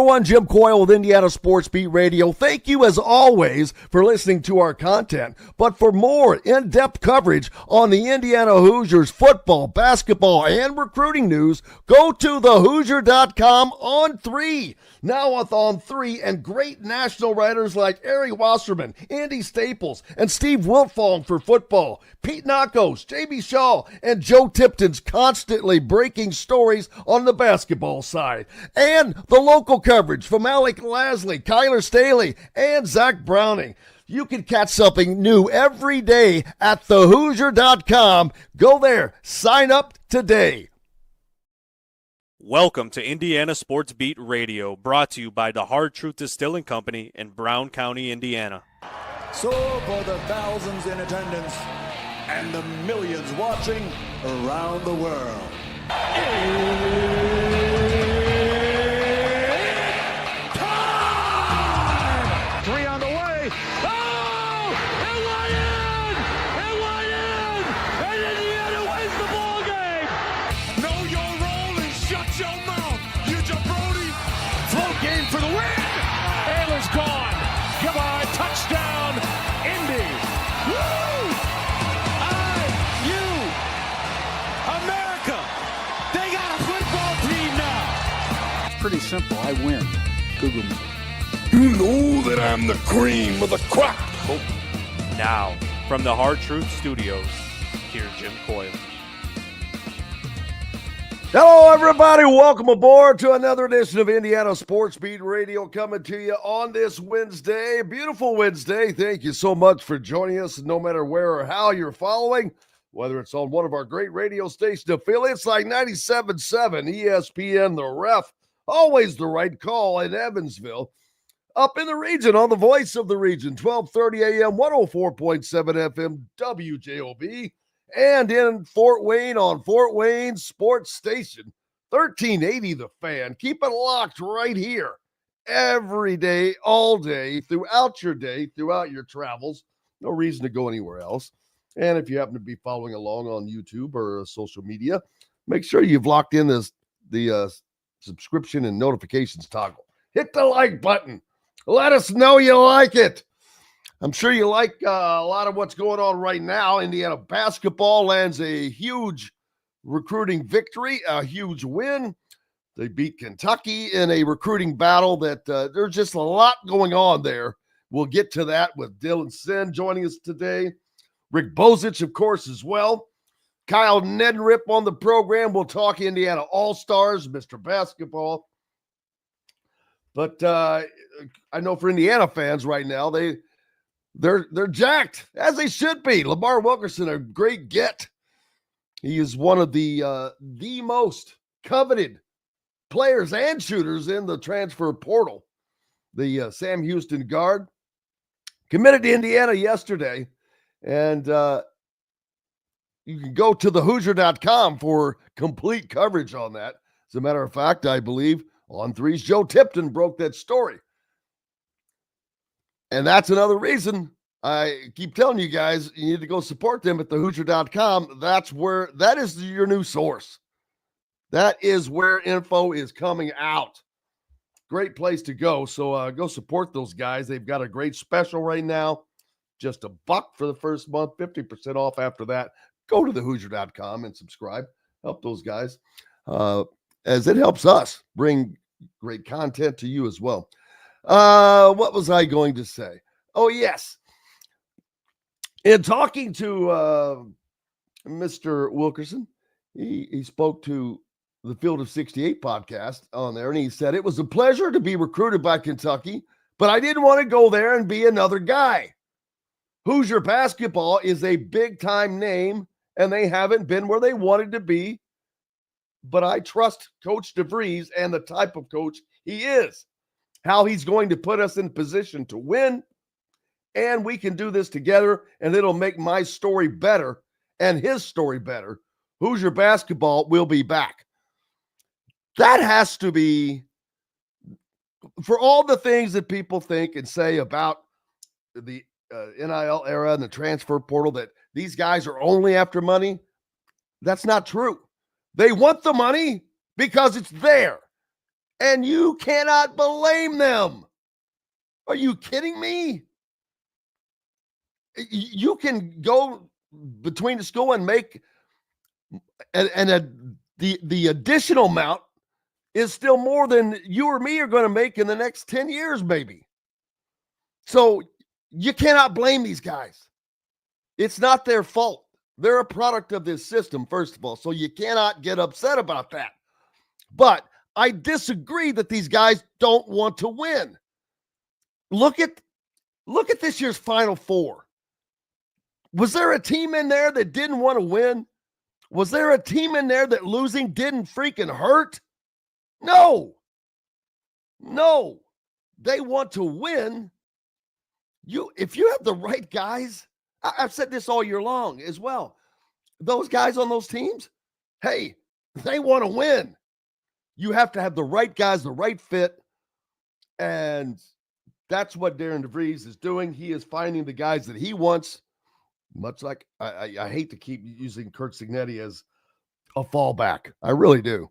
everyone, Jim Coyle with Indiana Sports Beat Radio. Thank you as always for listening to our content. But for more in-depth coverage on the Indiana Hoosiers football, basketball, and recruiting news, go to thehoosier.com on 3. Now with On 3 and great national writers like Ari Wasserman, Andy Staples, and Steve Wiltfong for football. Pete Nakos, J.B. Shaw, and Joe Tipton's constantly breaking stories on the basketball side. And the local coverage from Alec Lasley, Kyler Staley, and Zach Browning. You can catch something new every day at thehoosier.com. Go there. Sign up today. Welcome to Indiana Sports Beat Radio, brought to you by the Hard Truth Distilling Company in Brown County, Indiana. So for the thousands in attendance and the millions watching around the world. Time! 3 on the way. Oh! It went in! It went in! And Indiana wins the ball game! Know your role and shut your mouth, you jabroni! Float game for the win! Ayler's gone! Goodbye, touchdown, Indy! Woo! IU! America! They got a football team now! It's pretty simple. I win. Google me. You know that I'm the cream of the crop. Oh. Now, from the Hard Truth Studios, here's Jim Coyle. Hello, everybody. Welcome aboard to another edition of Indiana Sports Beat Radio, coming to you on this Wednesday. Beautiful Wednesday. Thank you so much for joining us, no matter where or how you're following, whether it's on one of our great radio station affiliates like 97.7, ESPN, The Ref, always the right call in Evansville. Up in the region, on the voice of the region, 1230 AM, 104.7 FM, WJOB. And in Fort Wayne on Fort Wayne Sports Station, 1380 The Fan. Keep it locked right here every day, all day, throughout your day, throughout your travels. No reason to go anywhere else. And if you happen to be following along on YouTube or social media, make sure you've locked in the subscription and notifications toggle. Hit the like button. Let us know you like it. I'm sure you like a lot of what's going on right now. Indiana basketball lands a huge recruiting victory, a huge win. They beat Kentucky in a recruiting battle that there's just a lot going on there. We'll get to that with Dylan Sinn joining us today. Rick Bozich, of course, as well. Kyle Neddenriep on the program. We'll talk Indiana All-Stars, Mr. Basketball. But I know for Indiana fans right now, they're jacked, as they should be. Lamar Wilkerson, a great get. He is one of the most coveted players and shooters in the transfer portal. The Sam Houston guard committed to Indiana yesterday, and you can go to thehoosier.com for complete coverage on that. As a matter of fact, I believe On 3's Joe Tipton broke that story. And that's another reason I keep telling you guys, you need to go support them at thehoosier.com. That is your new source. That is where info is coming out. Great place to go. So go support those guys. They've got a great special right now. Just $1 for the first month, 50% off after that. Go to thehoosier.com and subscribe. Help those guys as it helps us bring great content to you as well. What was I going to say? Oh, yes. In talking to Mr. Wilkerson, he spoke to the Field of 68 podcast on there, and he said, it was a pleasure to be recruited by Kentucky, but I didn't want to go there and be another guy. Hoosier basketball is a big-time name, and they haven't been where they wanted to be, but I trust Coach DeVries and the type of coach he is. How he's going to put us in position to win, and we can do this together, and it'll make my story better and his story better. Hoosier basketball will be back. That has to be, for all the things that people think and say about the NIL era and the transfer portal, that these guys are only after money. That's not true. They want the money because it's there. And you cannot blame them. Are you kidding me? You can go between the school and make the additional amount is still more than you or me are going to make in the next 10 years, maybe. So you cannot blame these guys. It's not their fault. They're a product of this system, first of all. So you cannot get upset about that. But I disagree that these guys don't want to win. Look at this year's Final Four. Was there a team in there that didn't want to win? Was there a team in there that losing didn't freaking hurt? No. They want to win. If you have the right guys, I've said this all year long as well. Those guys on those teams, hey, they want to win. You have to have the right guys, the right fit. And that's what Darian DeVries is doing. He is finding the guys that he wants, much like I hate to keep using Kurt Signetti as a fallback. I really do.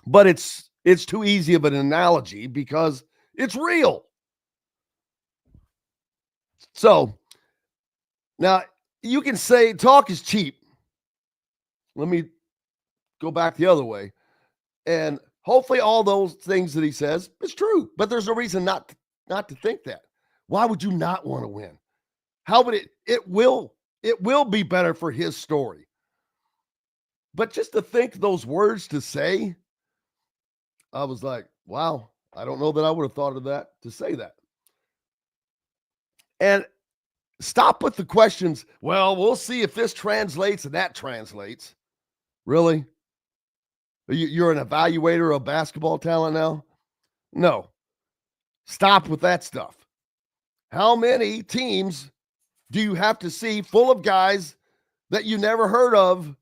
But it's too easy of an analogy because it's real. So now you can say talk is cheap. Let me go back the other way. And hopefully all those things that he says is true, but there's no reason not to think that. Why would you not want to win? How would it will be better for his story. But just to think those words to say, I was like, wow, I don't know that I would have thought of that to say that. And stop with the questions. Well, we'll see if this translates and that translates. Really? You're an evaluator of basketball talent now? No. Stop with that stuff. How many teams do you have to see full of guys that you never heard of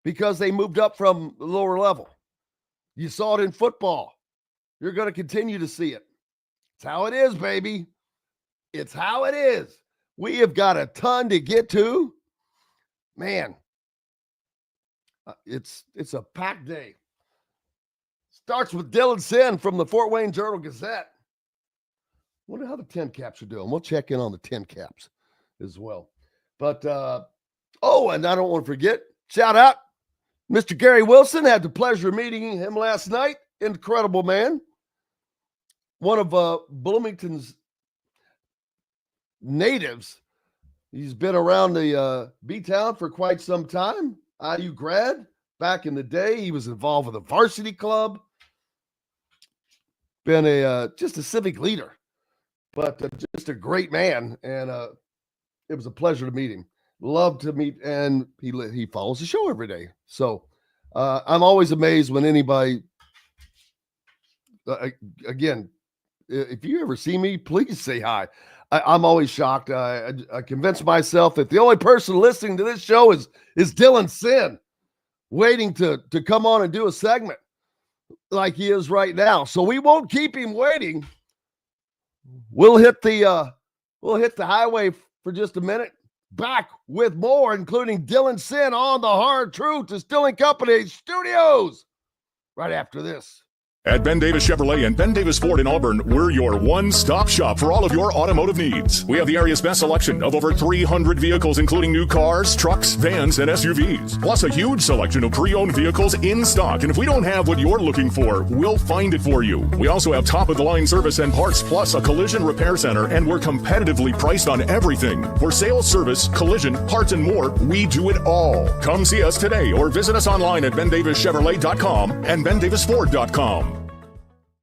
because they moved up from the lower level? You saw it in football. You're going to continue to see it. It's how it is, baby. It's how it is. We have got a ton to get to. Man, it's a packed day. Starts with Dylan Sinn from the Fort Wayne Journal-Gazette. Wonder how the 10 caps are doing. We'll check in on the 10 caps as well. But, and I don't want to forget, shout out, Mr. Gary Wilson. Had the pleasure of meeting him last night. Incredible man. One of Bloomington's natives. He's been around the B-Town for quite some time. IU grad. Back in the day, he was involved with a varsity club. Been just a civic leader, but just a great man. And it was a pleasure to meet him. Love to meet, and he follows the show every day. So I'm always amazed when anybody, again, if you ever see me, please say hi. I'm always shocked. I convince myself that the only person listening to this show is Dylan Sinn, waiting to come on and do a segment like he is right now. So we won't keep him waiting. We'll hit the highway for just a minute. Back with more, including Dylan Sinn on the Hard Truth Distilling Company Studios right after this. At Ben Davis Chevrolet and Ben Davis Ford in Auburn, we're your one-stop shop for all of your automotive needs. We have the area's best selection of over 300 vehicles, including new cars, trucks, vans, and SUVs. Plus a huge selection of pre-owned vehicles in stock. And if we don't have what you're looking for, we'll find it for you. We also have top-of-the-line service and parts, plus a collision repair center, and we're competitively priced on everything. For sales, service, collision, parts, and more, we do it all. Come see us today or visit us online at bendavischevrolet.com and bendavisford.com.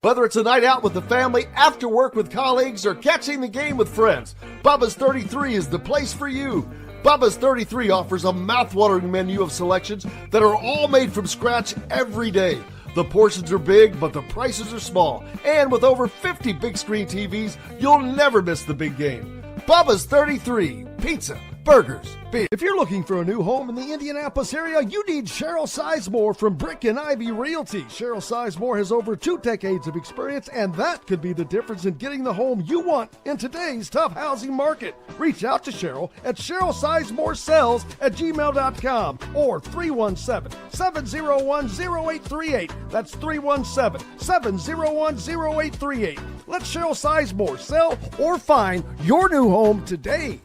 Whether it's a night out with the family, after work with colleagues, or catching the game with friends, Bubba's 33 is the place for you. Bubba's 33 offers a mouthwatering menu of selections that are all made from scratch every day. The portions are big, but the prices are small. And with over 50 big screen TVs, you'll never miss the big game. Bubba's 33, pizza, burgers, beer. If you're looking for a new home in the Indianapolis area, you need Cheryl Sizemore from Brick and Ivy Realty. Cheryl Sizemore has over 2 decades of experience, and that could be the difference in getting the home you want in today's tough housing market. Reach out to Cheryl at CherylSizemoreSells@gmail.com or 317-701-0838. That's 317-701-0838. Let Cheryl Sizemore sell or find your new home today.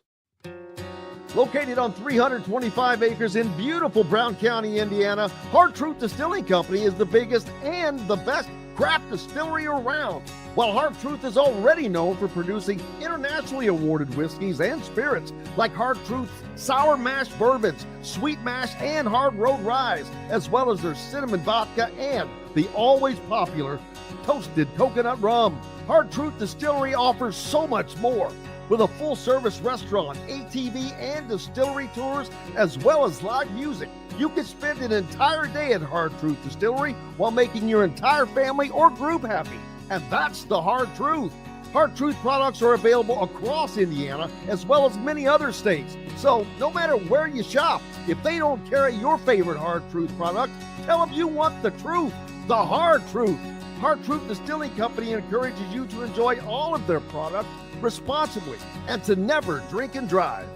Located on 325 acres in beautiful Brown County, Indiana, Hard Truth Distilling Company is the biggest and the best craft distillery around. While Hard Truth is already known for producing internationally awarded whiskeys and spirits like Hard Truth's sour mash bourbons, sweet mash, and hard road ryes, as well as their cinnamon vodka and the always popular toasted coconut rum. Hard Truth Distillery offers so much more. With a full-service restaurant, ATV, and distillery tours, as well as live music, you can spend an entire day at Hard Truth Distillery while making your entire family or group happy. And that's the Hard Truth. Hard Truth products are available across Indiana, as well as many other states. So no matter where you shop, if they don't carry your favorite Hard Truth product, tell them you want the truth, the Hard Truth. Hard Truth Distilling Company encourages you to enjoy all of their products responsibly and to never drink and drive.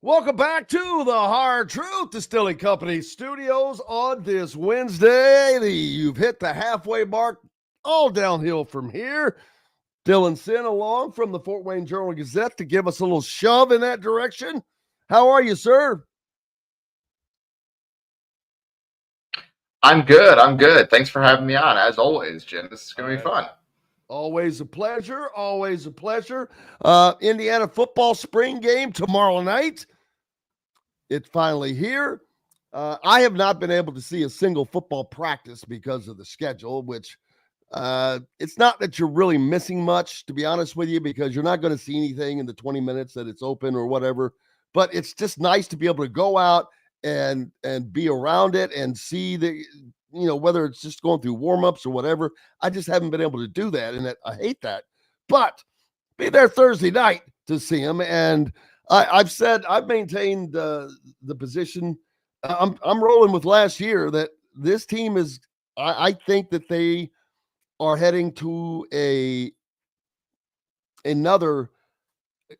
Welcome back to the Hard Truth Distilling Company studios on this Wednesday. You've hit the halfway mark, all downhill from here. Dylan Sinn along from the Fort Wayne Journal-Gazette to give us a little shove in that direction. How are you, sir? I'm good. Thanks for having me on. As always, Jim, this is going to be fun. Always a pleasure. Always a pleasure. Indiana football spring game tomorrow night. It's finally here. I have not been able to see a single football practice because of the schedule, which it's not that you're really missing much, to be honest with you, because you're not going to see anything in the 20 minutes that it's open or whatever. But it's just nice to be able to go out and be around it and see the, whether it's just going through warmups or whatever. I just haven't been able to do that, and I hate that. But be there Thursday night to see him, and I've maintained the position. I'm rolling with last year that this team is. I think that they are heading to another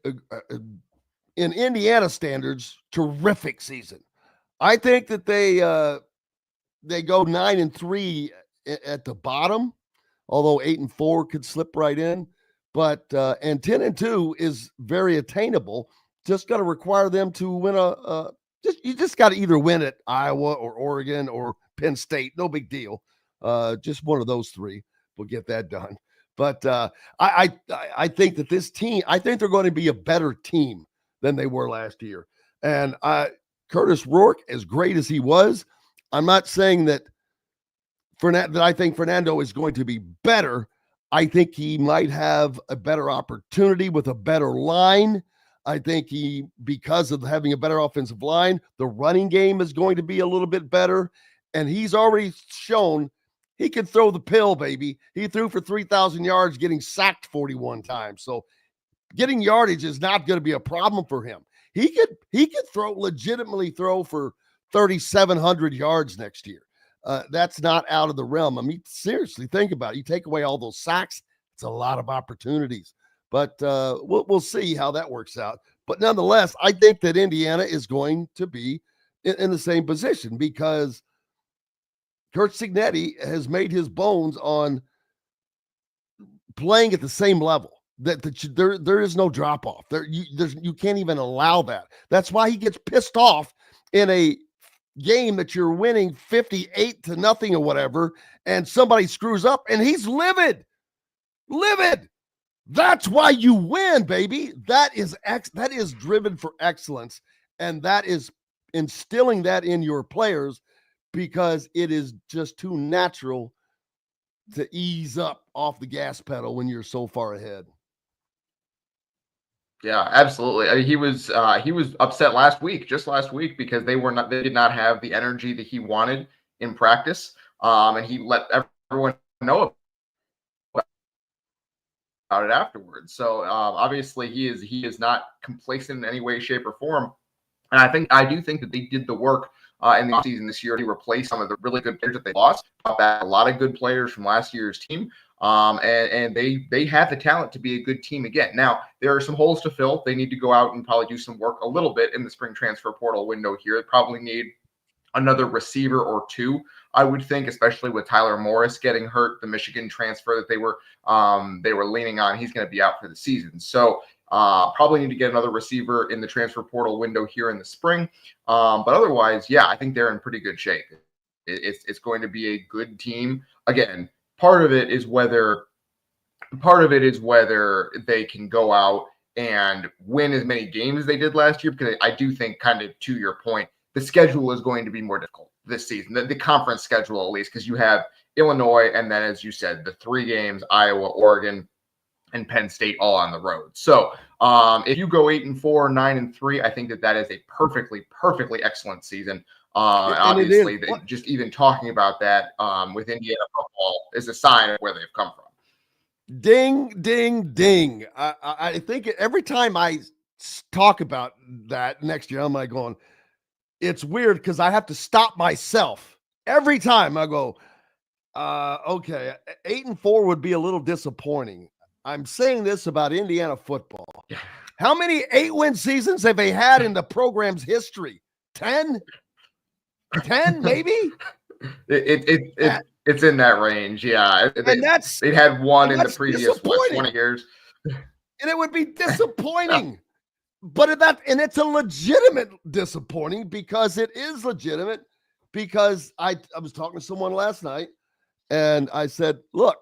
in Indiana standards terrific season. I think that they go 9-3 at the bottom, although 8-4 could slip right in. But and 10-2 is very attainable. Just got to require them to win you just got to either win at Iowa or Oregon or Penn State. No big deal. Just one of those three will get that done. But I think that this team, I think they're going to be a better team than they were last year. And Curtis Rourke, as great as he was, I'm not saying that I think Fernando is going to be better. I think he might have a better opportunity with a better line. I think because of having a better offensive line, the running game is going to be a little bit better. And he's already shown he can throw the pill, baby. He threw for 3,000 yards, getting sacked 41 times. So getting yardage is not going to be a problem for him. He could legitimately throw for 3,700 yards next year. That's not out of the realm. I mean, seriously, think about it. You take away all those sacks, it's a lot of opportunities. But we'll see how that works out. But nonetheless, I think that Indiana is going to be in the same position because Kurt Cignetti has made his bones on playing at the same level. There is no drop off. You can't even allow that. That's why he gets pissed off in a game that you're winning 58-0 or whatever, and somebody screws up, and he's livid. That's why you win, baby. That is driven for excellence, and that is instilling that in your players because it is just too natural to ease up off the gas pedal when you're so far ahead. Yeah, absolutely. I mean, he was upset just last week, because they did not have the energy that he wanted in practice, and he let everyone know about about it afterwards. So obviously he is not complacent in any way, shape, or form. And I do think that they did the work in the offseason this year to replace some of the really good players that they lost. Brought back a lot of good players from last year's team. And they have the talent to be a good team again. Now, there are some holes to fill. They need to go out and probably do some work a little bit in the spring transfer portal window here. They probably need another receiver or two, I would think, especially with Tyler Morris getting hurt, the Michigan transfer that they were leaning on. He's going to be out for the season. So probably need to get another receiver in the transfer portal window here in the spring. But otherwise, yeah, I think they're in pretty good shape. It's going to be a good team. Again, part of it is whether they can go out and win as many games as they did last year, because I do think, kind of to your point, the schedule is going to be more difficult this season, the conference schedule at least, because you have Illinois and then, as you said, the 3 games, Iowa, Oregon, and Penn State all on the road. So if you go 8-4, 9-3, I think that is a perfectly excellent season. And obviously, just even talking about that with Indiana football is a sign of where they've come from. Ding, ding, ding. I think every time I talk about that next year, I'm like going, it's weird because I have to stop myself every time. I go, okay, 8-4 would be a little disappointing. I'm saying this about Indiana football. How many 8-win seasons have they had in the program's history? 10? 10, maybe? It's in that range, yeah. They'd had one in the previous 20 years. And it would be disappointing. But it's a legitimate disappointing, because it is legitimate, because I was talking to someone last night and I said, look,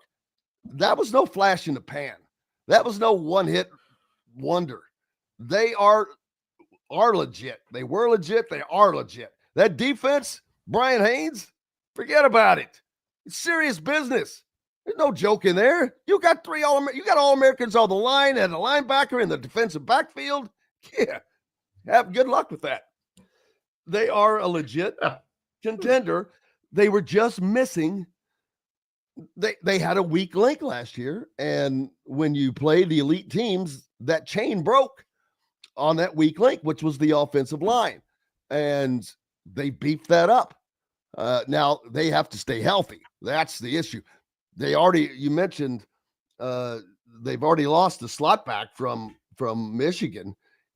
that was no flash in the pan. That was no one-hit wonder. They are legit. They were legit. They are legit. That defense, Brian Haynes, forget about it. It's serious business. There's no joke in there. You got All-Americans on the line and a linebacker in the defensive backfield. Yeah, have good luck with that. They are a legit contender. They were just missing. They had a weak link last year, and when you play the elite teams, that chain broke on that weak link, which was the offensive line, and they beefed that up. Now they have to stay healthy. That's the issue. You mentioned they've already lost the slot back from Michigan,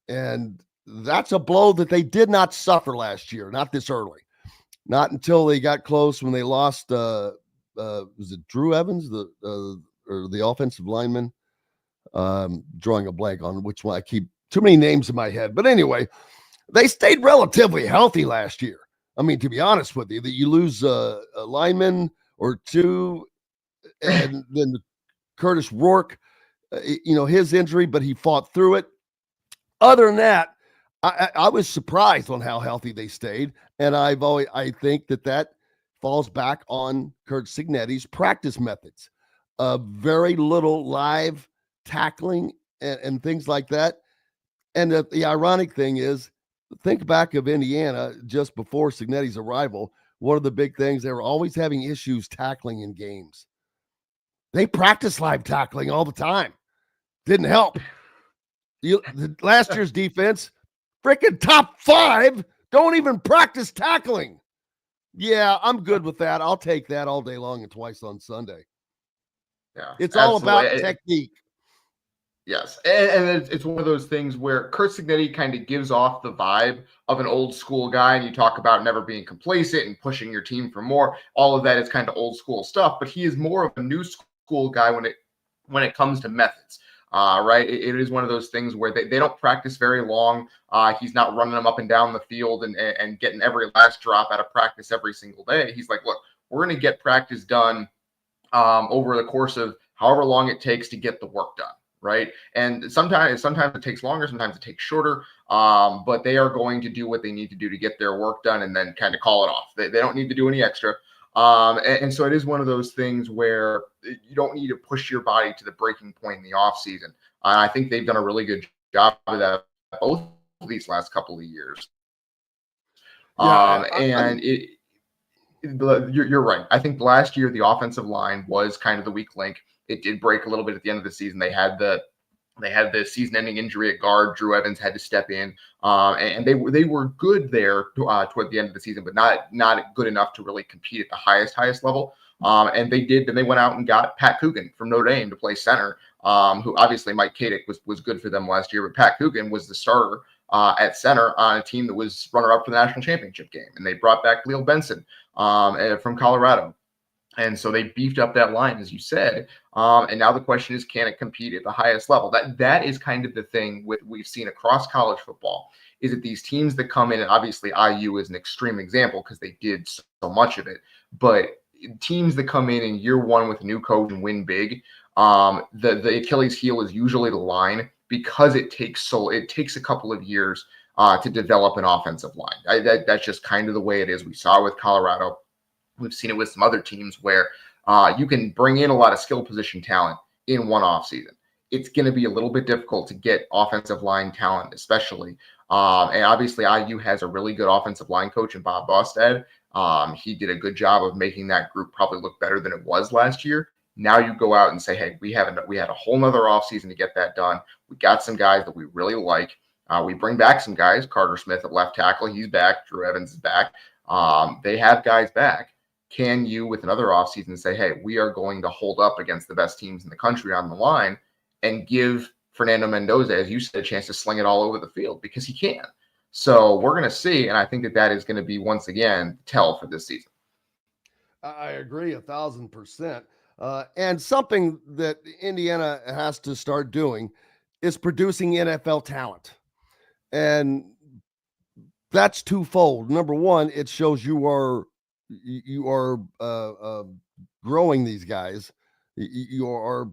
and that's a blow that they did not suffer last year, not this early, not until they got close when they lost. Was it Drew Evans, or the offensive lineman? Drawing a blank on which one. I keep too many names in my head, but anyway, they stayed relatively healthy last year. I mean, to be honest with you, that you lose a lineman or two, and then Curtis Rourke, his injury, but he fought through it. Other than that, I was surprised on how healthy they stayed, and I think that falls back on Kurt Cignetti's practice methods. Very little live tackling and things like that. And the ironic thing is, think back of Indiana just before Cignetti's arrival. One of the big things, they were always having issues tackling in games. They practice live tackling all the time. Didn't help. Last year's defense, freaking top 5, don't even practice tackling. Yeah, I'm good with that. I'll take that all day long and twice on Sunday. Yeah, it's all about technique. Yes, and it's one of those things where Kurt Cignetti kind of gives off the vibe of an old school guy, and you talk about never being complacent and pushing your team for more. All of that is kind of old school stuff, but he is more of a new school guy when it comes to methods. Right? It is one of those things where they don't practice very long. He's not running them up and down the field and getting every last drop out of practice every single day. He's like, look, we're going to get practice done over the course of however long it takes to get the work done. Right. And sometimes it takes longer, sometimes it takes shorter. But they are going to do what they need to do to get their work done and then kind of call it off. They don't need to do any extra. And so it is one of those things where you don't need to push your body to the breaking point in the off season. I think they've done a really good job of that both of these last couple of years. You're right. I think last year the offensive line was kind of the weak link. It did break a little bit at the end of the season. They had the season-ending injury at guard. Drew Evans had to step in, and they were good there toward the end of the season, but not good enough to really compete at the highest level. And they went out and got Pat Coogan from Notre Dame to play center, who obviously Mike Kadick was good for them last year, but Pat Coogan was the starter at center on a team that was runner-up for the national championship game. And they brought back Leo Benson from Colorado. And so they beefed up that line, as you said. And now the question is, can it compete at the highest level? That is kind of the thing we've seen across college football, is that these teams that come in, and obviously IU is an extreme example because they did so much of it, but teams that come in year one with a new coach and win big, the Achilles heel is usually the line, because it takes a couple of years to develop an offensive line. That's just kind of the way it is. We saw it with Colorado. We've seen it with some other teams where you can bring in a lot of skill position talent in one offseason. It's going to be a little bit difficult to get offensive line talent, especially. And obviously, IU has a really good offensive line coach in Bob Bostad. He did a good job of making that group probably look better than it was last year. Now you go out and say, hey, we had a whole nother offseason to get that done. We got some guys that we really like. We bring back some guys. Carter Smith at left tackle, he's back. Drew Evans is back. They have guys back. Can you, with another offseason, say, hey, we are going to hold up against the best teams in the country on the line and give Fernando Mendoza, as you said, a chance to sling it all over the field, because he can. So we're going to see, and I think that is going to be, once again, tell for this season. I agree 1,000%. And something that Indiana has to start doing is producing NFL talent. And that's twofold. Number one, it shows you are growing these guys. You are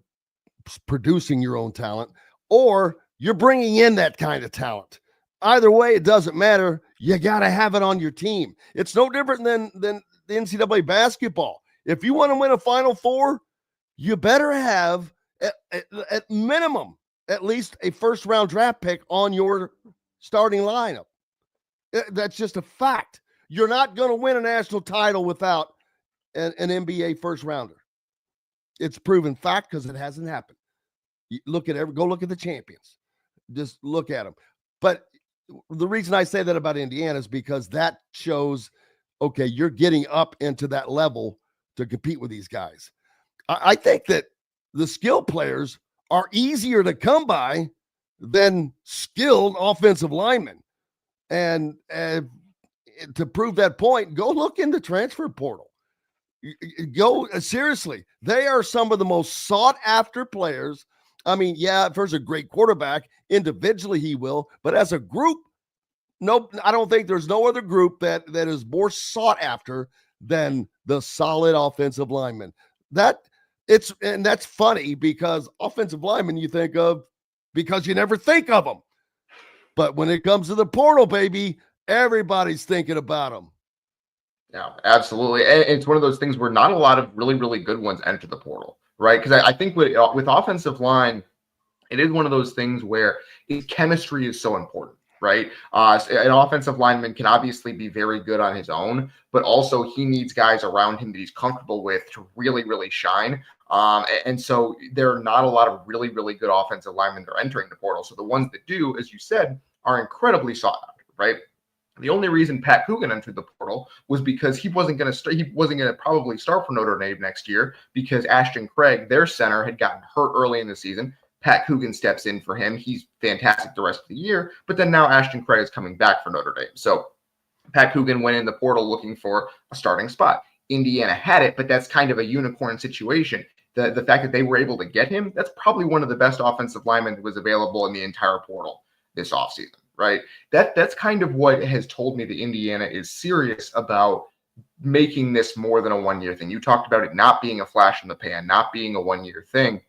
producing your own talent, or you're bringing in that kind of talent. Either way, it doesn't matter. You got to have it on your team. It's no different than the NCAA basketball. If you want to win a Final Four, you better have at minimum at least a first-round draft pick on your starting lineup. That's just a fact. You're not going to win a national title without an NBA first-rounder. It's proven fact because it hasn't happened. Go look at the champions. Just look at them. But the reason I say that about Indiana is because that shows, okay, you're getting up into that level to compete with these guys. I think that the skill players are easier to come by than skilled offensive linemen. And to prove that point, go look in the transfer portal. Go seriously. They are some of the most sought after players. I mean, yeah, if there's a great quarterback, individually he will, but as a group, nope, I don't think there's no other group that is more sought after than the solid offensive linemen. And that's funny because offensive linemen you think of because you never think of them. But when it comes to the portal, baby, everybody's thinking about them. Yeah, absolutely. And it's one of those things where not a lot of really, really good ones enter the portal, right? Because I think with offensive line, it is one of those things where chemistry is so important, right? An offensive lineman can obviously be very good on his own, but also he needs guys around him that he's comfortable with to really, really shine. And so there are not a lot of really, really good offensive linemen that are entering the portal. So the ones that do, as you said, are incredibly sought after, right? The only reason Pat Coogan entered the portal was because he wasn't going to probably start for Notre Dame next year because Ashton Craig, their center, had gotten hurt early in the season. Pat Coogan steps in for him. He's fantastic the rest of the year, but then now Ashton Craig is coming back for Notre Dame. So Pat Coogan went in the portal looking for a starting spot. Indiana had it, but that's kind of a unicorn situation. The fact that they were able to get him, that's probably one of the best offensive linemen that was available in the entire portal this offseason. Right. That's kind of what has told me that Indiana is serious about making this more than a 1-year thing. You talked about it not being a flash in the pan, not being a 1-year thing.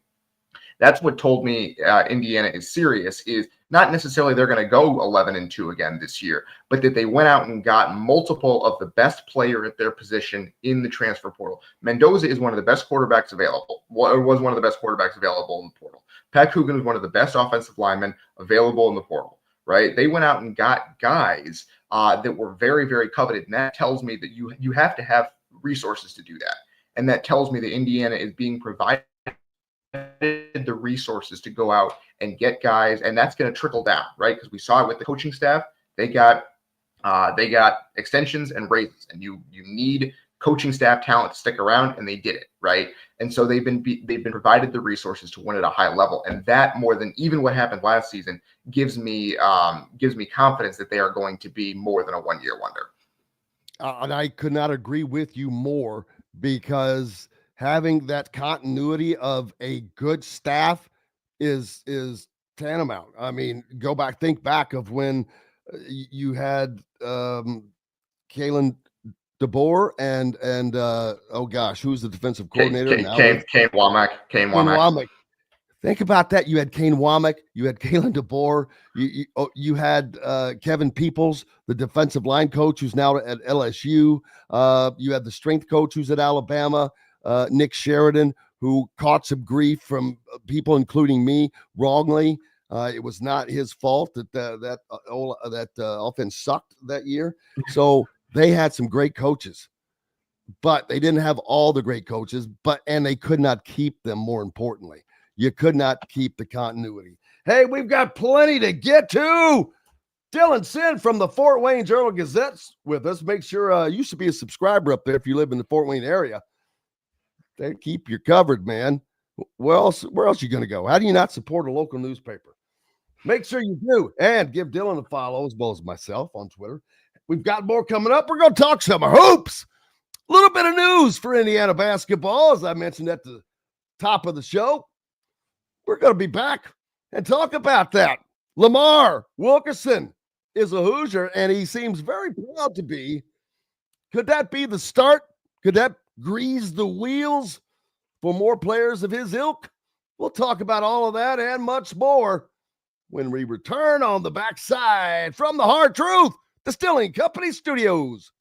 That's what told me Indiana is serious, is not necessarily they're going to go 11-2 again this year, but that they went out and got multiple of the best player at their position in the transfer portal. Mendoza is one of the best quarterbacks available, or was one of the best quarterbacks available in the portal. Pat Coogan is one of the best offensive linemen available in the portal. Right, they went out and got guys that were very, very coveted, and that tells me that you have to have resources to do that. And that tells me that Indiana is being provided the resources to go out and get guys, and that's going to trickle down, right? Because we saw it with the coaching staff. They got extensions and raises, and you need coaching staff talent to stick around, and they did it, right? And so they've been provided the resources to win at a high level, and that, more than even what happened last season, gives me confidence that they are going to be more than a one-year wonder. And I could not agree with you more, because having that continuity of a good staff is tantamount. I mean, think back of when you had Kalen DeBoer and oh gosh, who's the defensive coordinator now? Kane Womack. Think about that. You had Kane Womack, you had Kalen DeBoer, you had Kevin Peoples, the defensive line coach who's now at LSU. You had the strength coach who's at Alabama, Nick Sheridan, who caught some grief from people, including me, wrongly. It was not his fault that offense sucked that year. So they had some great coaches, but they didn't have all the great coaches. And they could not keep them. More importantly, you could not keep the continuity. Hey, we've got plenty to get to. Dylan Sinn from the Fort Wayne Journal-Gazette's with us. Make sure you should be a subscriber up there if you live in the Fort Wayne area. They keep you covered, man. Where else you going to go? How do you not support a local newspaper? Make sure you do. And give Dylan a follow, as well as myself on Twitter. We've got more coming up. We're going to talk some hoops. A little bit of news for Indiana basketball, as I mentioned at the top of the show. We're going to be back and talk about that. Lamar Wilkerson is a Hoosier, and he seems very proud to be. Could that be the start? Could that grease the wheels for more players of his ilk? We'll talk about all of that and much more when we return on the backside from the Hard Truth Distilling Company Studios.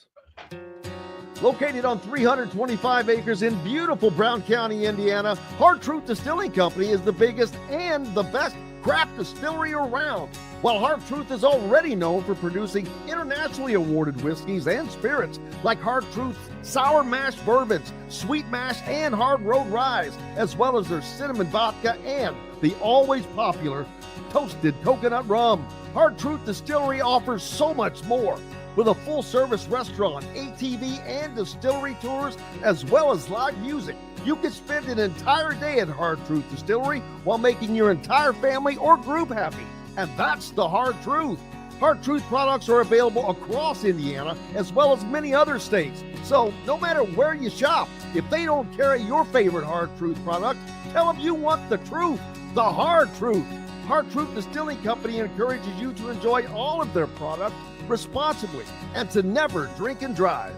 Located on 325 acres in beautiful Brown County, Indiana, Hard Truth Distilling Company is the biggest and the best craft distillery around. While Hard Truth is already known for producing internationally awarded whiskeys and spirits like Hard Truth's sour mash bourbons, sweet mash, and hard road rye, as well as their cinnamon vodka and the always popular toasted coconut rum. Hard Truth Distillery offers so much more. With a full-service restaurant, ATV, and distillery tours, as well as live music, you can spend an entire day at Hard Truth Distillery while making your entire family or group happy. And that's the Hard Truth. Hard Truth products are available across Indiana, as well as many other states. So no matter where you shop, if they don't carry your favorite Hard Truth product, tell them you want the truth, the Hard Truth. Hard Truth Distilling Company encourages you to enjoy all of their products responsibly and to never drink and drive.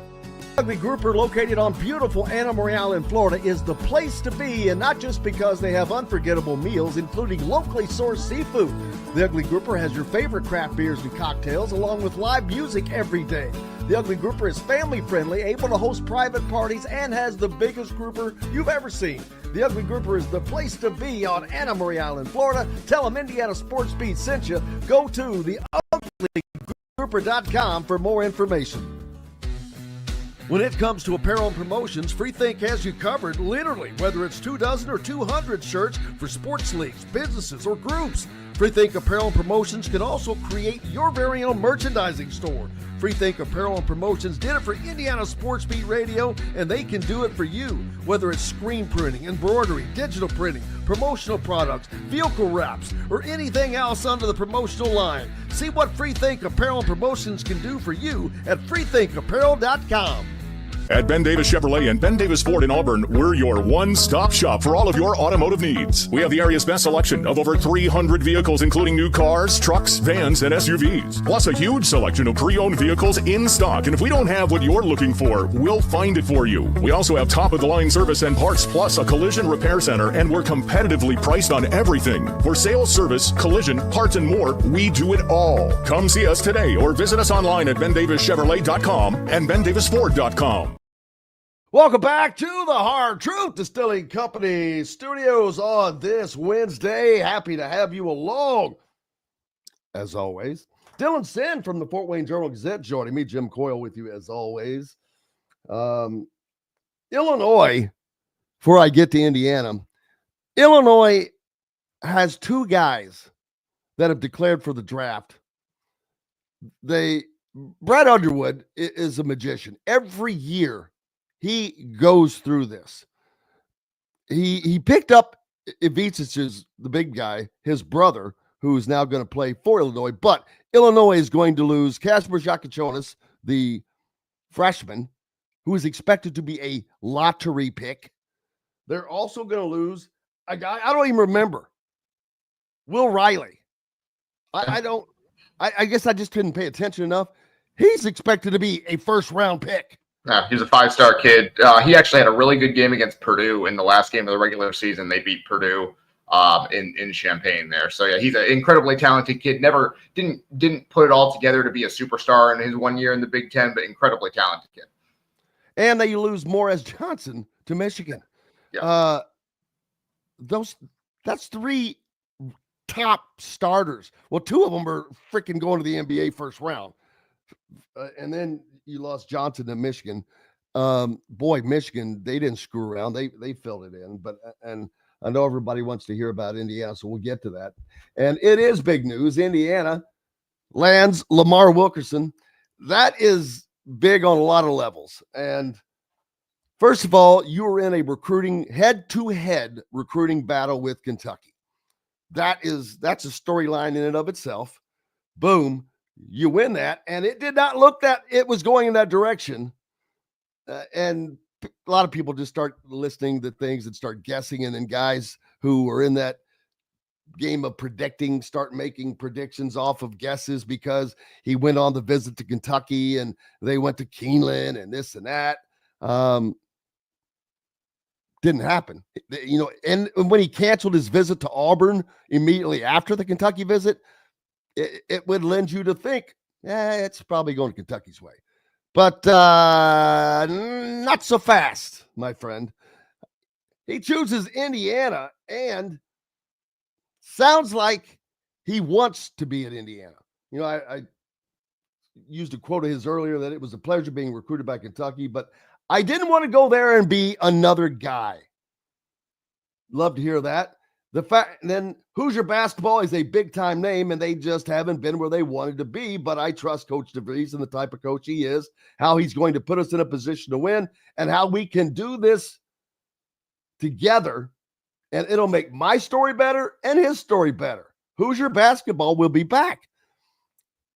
Ugly Grouper, located on beautiful Anna Marie in Florida, is the place to be, and not just because they have unforgettable meals, including locally sourced seafood. The Ugly Grouper has your favorite craft beers and cocktails, along with live music every day. The Ugly Grouper is family-friendly, able to host private parties, and has the biggest grouper you've ever seen. The Ugly Grouper is the place to be on Anna Marie Island, Florida. Tell them Indiana Sports Beat sent you. Go to theUglyGrouper.com for more information. When it comes to apparel and promotions, Freethink has you covered, literally, whether it's 24 or 200 shirts for sports leagues, businesses, or groups. Freethink Apparel and Promotions can also create your very own merchandising store. Freethink Apparel and Promotions did it for Indiana Sports Beat Radio, and they can do it for you. Whether it's screen printing, embroidery, digital printing, promotional products, vehicle wraps, or anything else under the promotional line. See what Freethink Apparel and Promotions can do for you at freethinkapparel.com. At Ben Davis Chevrolet and Ben Davis Ford in Auburn, we're your one-stop shop for all of your automotive needs. We have the area's best selection of over 300 vehicles, including new cars, trucks, vans, and SUVs. Plus a huge selection of pre-owned vehicles in stock. And if we don't have what you're looking for, we'll find it for you. We also have top-of-the-line service and parts, plus a collision repair center, and we're competitively priced on everything. For sales, service, collision, parts, and more, we do it all. Come see us today or visit us online at bendavischevrolet.com and bendavisford.com. Welcome back to the Hard Truth Distilling Company Studios on this Wednesday. Happy to have you along, as always. Dylan Sinn from the Fort Wayne Journal-Gazette joining me. Jim Coyle with you, as always. Illinois, before I get to Indiana, Illinois has two guys that have declared for the draft. Brad Underwood is a magician. Every year he goes through this. He picked up Ivicic's, the big guy, his brother, who is now going to play for Illinois. But Illinois is going to lose Kasper Jakachonis, the freshman, who is expected to be a lottery pick. They're also going to lose a guy, I don't even remember, Will Riley. I guess I just didn't pay attention enough. He's expected to be a first-round pick. Yeah, he's a 5-star kid. He actually had a really good game against Purdue in the last game of the regular season. They beat Purdue in Champaign there. So yeah, he's an incredibly talented kid. Never didn't put it all together to be a superstar in his 1 year in the Big Ten, but incredibly talented kid. And they lose Morez Johnson to Michigan. Yeah. That's three top starters. Well, two of them are freaking going to the NBA first round. And then you lost Johnson to Michigan. Boy, Michigan, they didn't screw around. They filled it in. And I know everybody wants to hear about Indiana, so we'll get to that. And it is big news. Indiana lands Lamar Wilkerson. That is big on a lot of levels. And first of all, you were in a head-to-head recruiting battle with Kentucky. That's a storyline in and of itself. Boom, you win that, and it did not look that it was going in that direction. And a lot of people just start listening to things and start guessing, and then guys who are in that game of predicting start making predictions off of guesses because he went on the visit to Kentucky and they went to Keeneland and this and that. Didn't happen, and when he canceled his visit to Auburn immediately after the Kentucky visit, it would lend you to think, it's probably going Kentucky's way. But not so fast, my friend. He chooses Indiana, and sounds like he wants to be at Indiana. I used a quote of his earlier that it was a pleasure being recruited by Kentucky, but I didn't want to go there and be another guy. Love to hear that. Then Hoosier basketball is a big-time name, and they just haven't been where they wanted to be. But I trust Coach DeVries and the type of coach he is, how he's going to put us in a position to win, and how we can do this together. And it'll make my story better and his story better. Hoosier basketball will be back.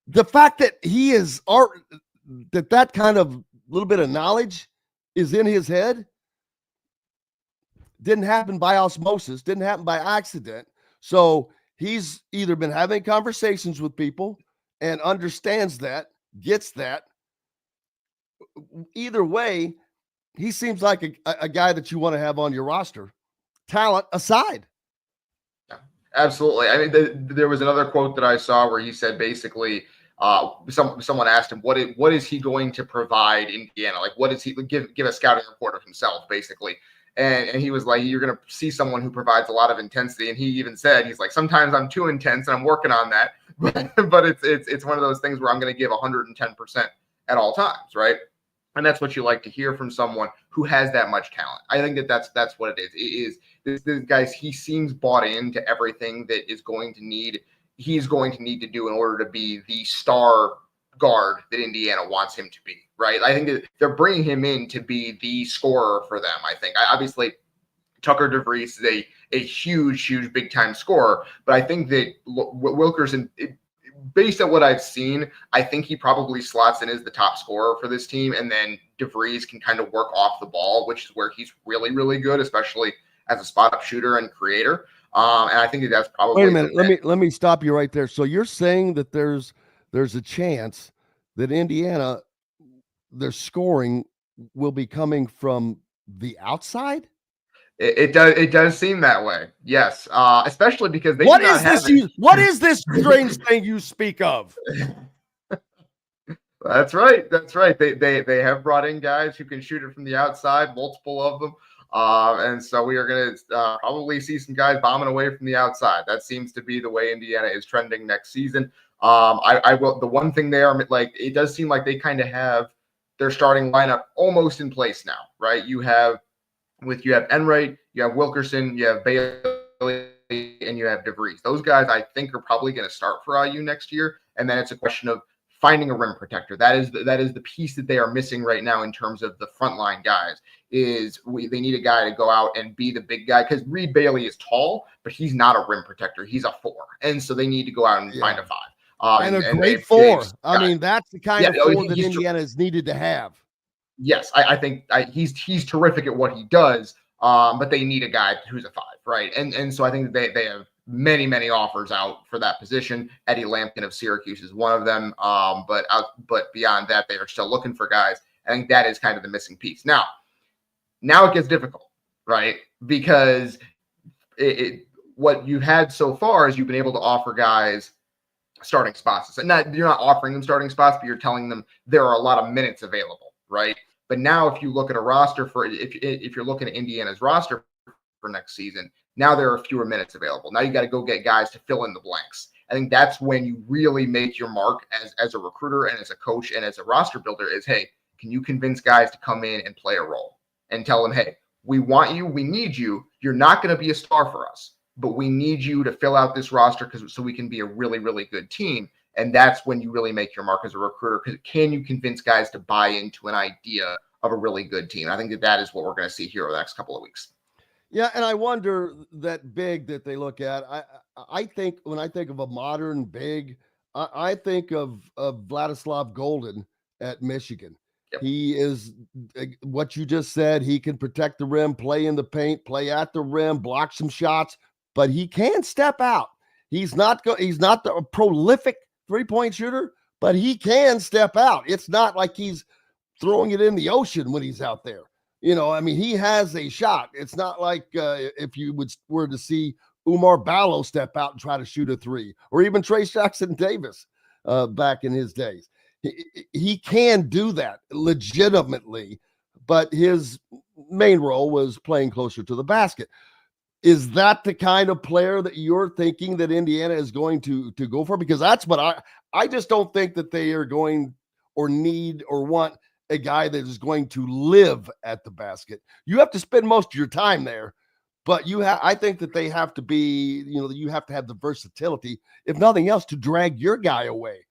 The fact that he is that kind of little bit of knowledge is in his head didn't happen by osmosis, didn't happen by accident. So he's either been having conversations with people and understands that, gets that. Either way, he seems like a guy that you want to have on your roster, talent aside. Yeah, absolutely. I mean, there was another quote that I saw where he said basically, someone asked him, what is he going to provide Indiana? Like, what is he give a scouting report of himself, basically? And he was like, you're going to see someone who provides a lot of intensity. And he even said, he's like, sometimes I'm too intense and I'm working on that. But it's one of those things where I'm going to give 110% at all times, right? And that's what you like to hear from someone who has that much talent. I think that's what it is. This guys, he seems bought into everything that he's going to need to do in order to be the star guard that Indiana wants him to be, right? I think that they're bringing him in to be the scorer for them. I think obviously Tucker DeVries is a huge big time scorer, but I think that Wilkerson, based on what I've seen, I think he probably slots in as the top scorer for this team, and then DeVries can kind of work off the ball, which is where he's really good, especially as a spot up shooter and creator. And I think that's probably. Wait a minute. Let me stop you right there. So you're saying that there's a chance that Indiana, their scoring will be coming from the outside? It does seem that way. Yes. Especially because they what is this strange thing you speak of? That's right. They have brought in guys who can shoot it from the outside, multiple of them. And so we are going to probably see some guys bombing away from the outside. That seems to be the way Indiana is trending next season. I will. The one thing there, like, it does seem like they kind of have their starting lineup almost in place now, right? You have Enright, you have Wilkerson, you have Bailey, and you have DeVries. Those guys, I think, are probably going to start for IU next year. And then it's a question of finding a rim protector. That is the piece that they are missing right now in terms of the frontline guys. They need a guy to go out and be the big guy, because Reed Bailey is tall, but he's not a rim protector. He's a 4, and so they need to go out and find a 5. And a great 4. I mean, that's the kind of 4 that Indiana has needed to have. Yes, I think he's terrific at what he does, but they need a guy who's a 5, right? And so I think they have many offers out for that position. Eddie Lampkin of Syracuse is one of them, but beyond that, they are still looking for guys. I think that is kind of the missing piece. Now it gets difficult, right? Because what you've had so far is you've been able to offer guys starting spots. And you're not offering them starting spots, but you're telling them there are a lot of minutes available, right? But now if you look at a roster if you're looking at Indiana's roster for next season, now there are fewer minutes available. Now you got to go get guys to fill in the blanks. I think that's when you really make your mark as a recruiter and as a coach and as a roster builder is, hey, can you convince guys to come in and play a role and tell them, hey, we want you, we need you. You're not going to be a star for us, but we need you to fill out this roster so we can be a really, really good team. And that's when you really make your mark as a recruiter, because can you convince guys to buy into an idea of a really good team? I think that is what we're going to see here over the next couple of weeks. Yeah, and I wonder that big that they look at. I think when I think of a modern big, I think of Vladislav Golden at Michigan. Yep. He is what you just said. He can protect the rim, play in the paint, play at the rim, block some shots, but he can step out. He's not the prolific three-point shooter, but he can step out. It's not like he's throwing it in the ocean when he's out there. You know, I mean, he has a shot. It's not like if you were to see Umar Ballo step out and try to shoot a 3, or even Trace Jackson Davis back in his days. He can do that legitimately, but his main role was playing closer to the basket. Is that the kind of player that you're thinking that Indiana is going to go for? Because that's what I just don't think that they are going or need or want a guy that is going to live at the basket. You have to spend most of your time there, but I think that they have to be, you have to have the versatility, if nothing else, to drag your guy away.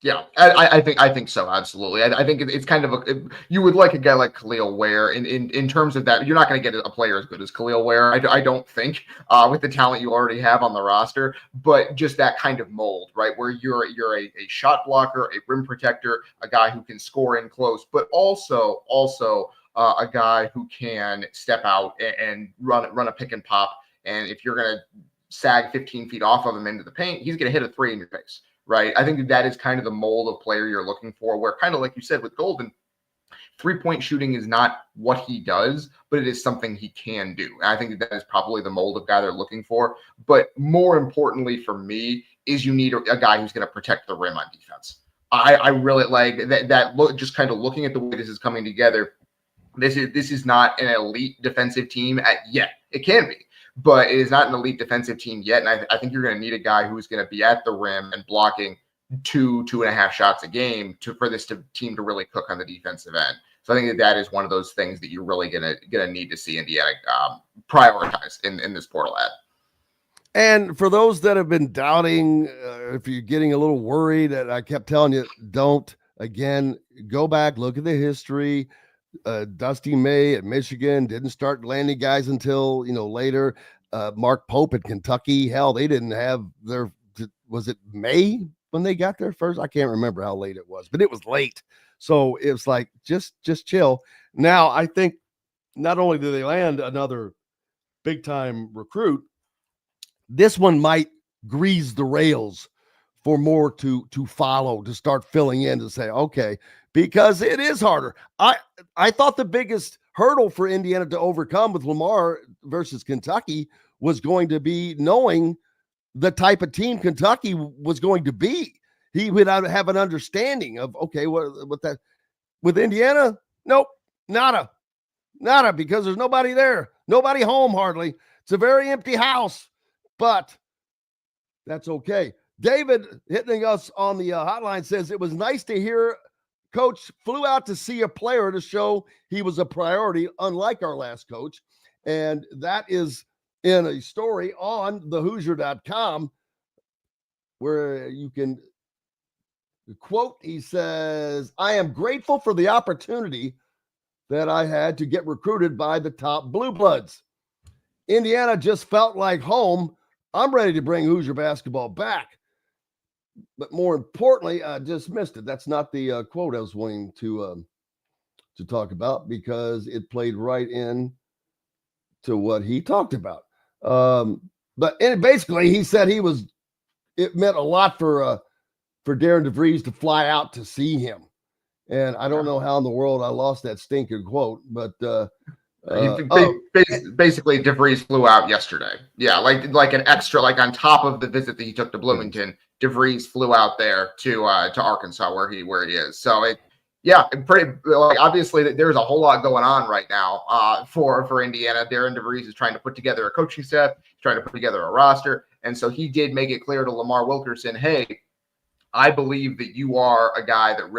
Yeah, I think so. Absolutely. I think it's kind of you would like a guy like Khalil Ware in terms of that. You're not going to get a player as good as Khalil Ware. I don't think with the talent you already have on the roster, but just that kind of mold, right? Where you're a shot blocker, a rim protector, a guy who can score in close, but also a guy who can step out and run a pick and pop. And if you're going to sag 15 feet off of him into the paint, he's going to hit a 3 in your face. Right. I think that is kind of the mold of player you're looking for, where kind of like you said with Golden, 3-point shooting is not what he does, but it is something he can do. And I think that is probably the mold of guy they're looking for. But more importantly for me is you need a guy who's going to protect the rim on defense. I really like that look, just kind of looking at the way this is coming together. This is not an elite defensive team yet. It can be, but it is not an elite defensive team yet. And I think you're going to need a guy who's going to be at the rim and blocking 2.5 shots a game for this team to really cook on the defensive end. So I think that is one of those things that you're really going to need to see Indiana prioritize in this portal ad. And for those that have been doubting, if you're getting a little worried, that I kept telling you, don't. Again, go back, look at the history. Dusty May at Michigan didn't start landing guys until later. Mark Pope at Kentucky, hell, they didn't have was it May when they got there first? I can't remember how late it was, but it was late. So it was like just chill. Now I think not only do they land another big time recruit, this one might grease the rails for more to follow, to start filling in, to say, okay, because it is harder. I thought the biggest hurdle for Indiana to overcome with Lamar versus Kentucky was going to be knowing the type of team Kentucky was going to be. He would have an understanding of, okay, what that with Indiana? Nope, nada, because there's nobody there, nobody home hardly. It's a very empty house, but that's okay. David hitting us on the hotline says it was nice to hear coach flew out to see a player to show he was a priority, unlike our last coach. And that is in a story on thehoosier.com where you can quote, he says, "I am grateful for the opportunity that I had to get recruited by the top Blue Bloods. Indiana just felt like home. I'm ready to bring Hoosier basketball back." But more importantly, I just missed it. That's not the quote I was wanting to talk about, because it played right in to what he talked about. But basically, he said it meant a lot for Darian DeVries to fly out to see him. And I don't know how in the world I lost that stinking quote, but basically DeVries flew out yesterday. Yeah, like an extra, like on top of the visit that he took to Bloomington, DeVries flew out there to Arkansas where he is. So pretty like, obviously there's a whole lot going on right now for Indiana. Darian DeVries is trying to put together a coaching staff, trying to put together a roster, and so he did make it clear to Lamar Wilkerson, hey, I believe that you are a guy that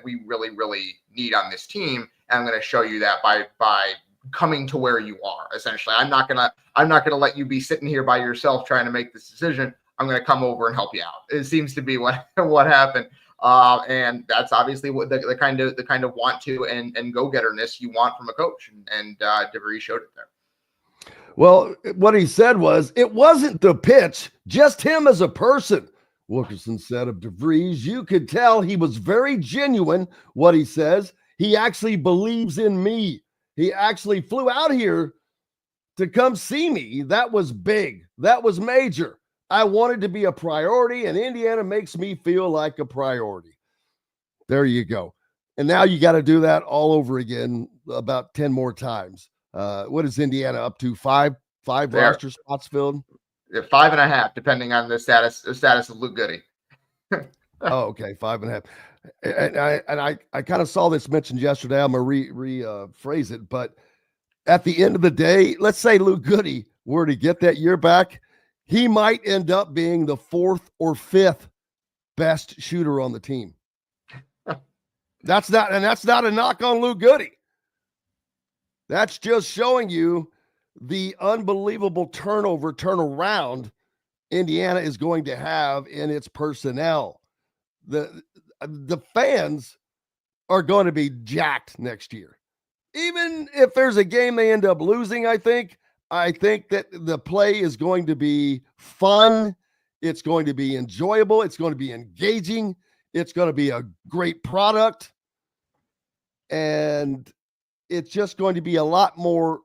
we really need on this team, and I'm going to show you that by coming to where you are. Essentially, I'm not gonna let you be sitting here by yourself trying to make this decision. I'm going to come over and help you out. It seems to be what happened, and that's obviously what the kind of want to and go getterness you want from a coach, and DeVries showed it there. Well, what he said was, it wasn't the pitch, just him as a person. Wilkerson said of DeVries, you could tell he was very genuine. What he says, he actually believes in me. He actually flew out here to come see me. That was big. That was major. I wanted to be a priority, and Indiana makes me feel like a priority. There you go. And now you got to do that all over again about 10 more times. What is Indiana up to? Five roster spots filled? 5.5, depending on the status of Luke Goody. Oh, okay, 5.5. And I kind of saw this mentioned yesterday. I'm gonna rephrase it, but at the end of the day, let's say Luke Goody were to get that year back, he might end up being the 4th or 5th best shooter on the team. That's not a knock on Luke Goody. That's just showing you the unbelievable turnaround Indiana is going to have in its personnel. The fans are going to be jacked next year. Even if there's a game they end up losing, I think that the play is going to be fun. It's going to be enjoyable. It's going to be engaging. It's going to be a great product. And it's just going to be a lot more.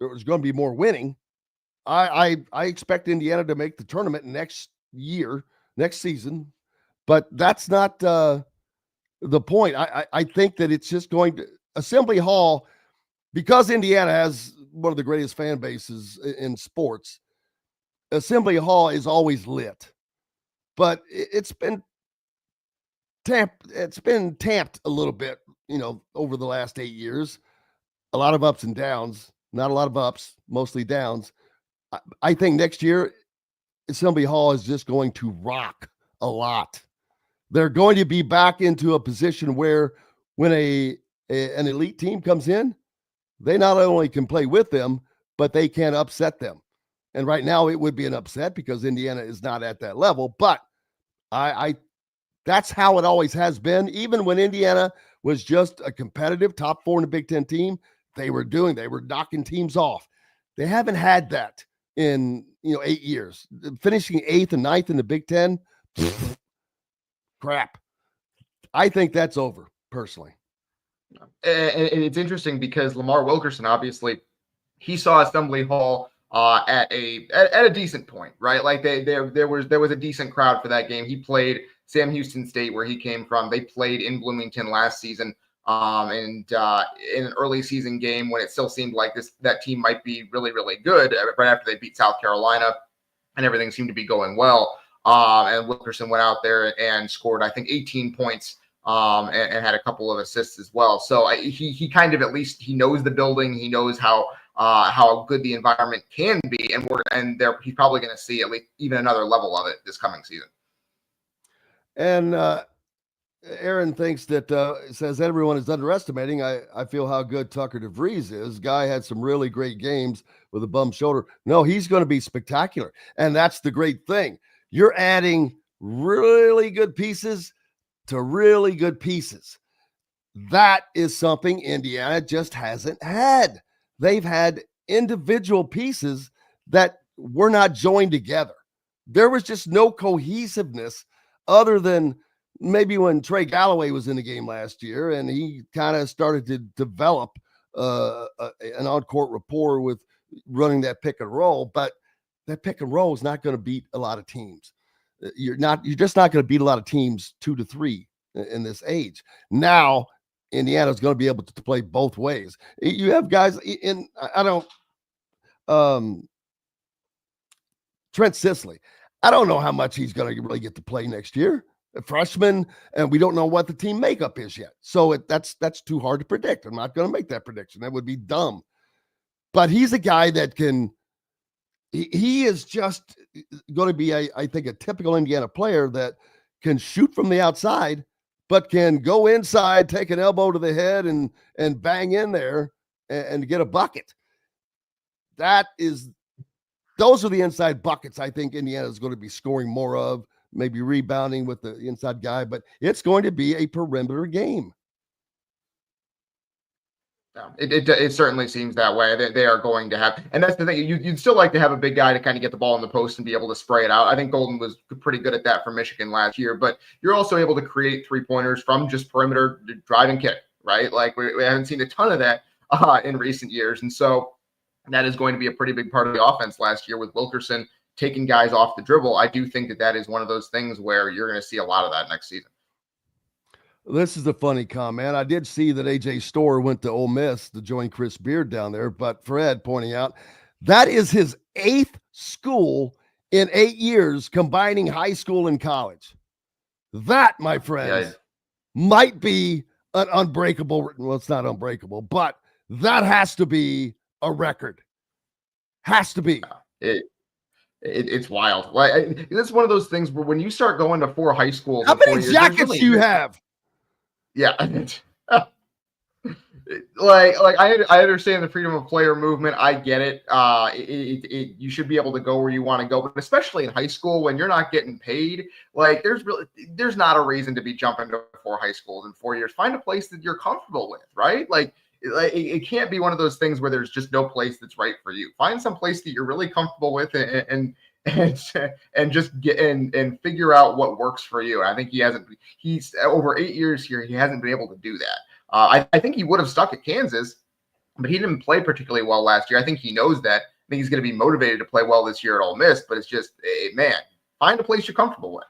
There's going to be more winning. I expect Indiana to make the tournament next season, but that's not the point. I think that it's just going to Assembly Hall, because Indiana has one of the greatest fan bases in sports. Assembly Hall is always lit, but it's been tamped. It's been tamped a little bit, over the last 8 years. A lot of ups and downs. Not a lot of ups, mostly downs. I think next year, Assembly Hall is just going to rock a lot. They're going to be back into a position where when an elite team comes in, they not only can play with them, but they can upset them. And right now it would be an upset because Indiana is not at that level. But that's how it always has been. Even when Indiana was just a competitive top 4 in the Big Ten team, they were knocking teams off. They haven't had that in 8 years. Finishing 8th and 9th in the Big Ten, crap. I think that's over, personally. And it's interesting because Lamar Wilkerson, obviously, he saw Assembly Hall at a decent point, right? Like there was a decent crowd for that game. He played Sam Houston State, where he came from. They played in Bloomington last season. And in an early season game when it still seemed like that team might be really, really good, right after they beat South Carolina and everything seemed to be going well. And Wilkerson went out there and scored, I think, 18 points and had a couple of assists as well. So he kind of, at least he knows the building. He knows how good the environment can be. And he's probably going to see at least even another level of it this coming season. And Aaron thinks that says everyone is underestimating. I feel how good Tucker DeVries is. Guy had some really great games with a bum shoulder. No, he's going to be spectacular. And that's the great thing. You're adding really good pieces to really good pieces. That is something Indiana just hasn't had. They've had individual pieces that were not joined together. There was just no cohesiveness other than maybe when Trey Galloway was in the game last year and he kind of started to develop an on-court rapport with running that pick and roll, but that pick and roll is not going to beat a lot of teams. You're just not going to beat a lot of teams 2-3 in this age. Now, Indiana's going to be able to play both ways. You have guys Trent Sisley. I don't know how much he's going to really get to play next year. A freshman, and we don't know what the team makeup is yet. So that's too hard to predict. I'm not going to make that prediction. That would be dumb. But he's a guy that he is just going to be, I think, a typical Indiana player that can shoot from the outside, but can go inside, take an elbow to the head and bang in there and get a bucket. Those are the inside buckets I think Indiana is going to be scoring more of. Maybe rebounding with the inside guy, but it's going to be a perimeter game. Yeah, it certainly seems that way. They are going to have, and that's the thing. You'd still like to have a big guy to kind of get the ball in the post and be able to spray it out. I think Golden was pretty good at that for Michigan last year, but you're also able to create 3-pointers from just perimeter drive and kick, right? Like we haven't seen a ton of that in recent years, and so that is going to be a pretty big part of the offense last year with Wilkerson taking guys off the dribble. I do think that is one of those things where you're going to see a lot of that next season. This is a funny comment. I did see that AJ Storr went to Ole Miss to join Chris Beard down there, but Fred pointing out that is his 8th school in 8 years, combining high school and college. That, my friends, might be an unbreakable. Well, it's not unbreakable, but that has to be a record. Has to be. It's wild. Like it's one of those things where when you start going to 4 high schools, how many jackets do you have? Yeah. like I understand the freedom of player movement. I get it. You should be able to go where you want to go, but especially in high school when you're not getting paid, like there's not a reason to be jumping to 4 high schools in 4 years. Find a place that you're comfortable with, right? Like it can't be one of those things where there's just no place that's right for you. Find some place that you're really comfortable with and just get and figure out what works for you. I think he's over 8 years here. He hasn't been able to do that. I think he would have stuck at Kansas, but he didn't play particularly well last year. I think he knows that. I think he's going to be motivated to play well this year at Ole Miss, but it's just, man, find a place you're comfortable with.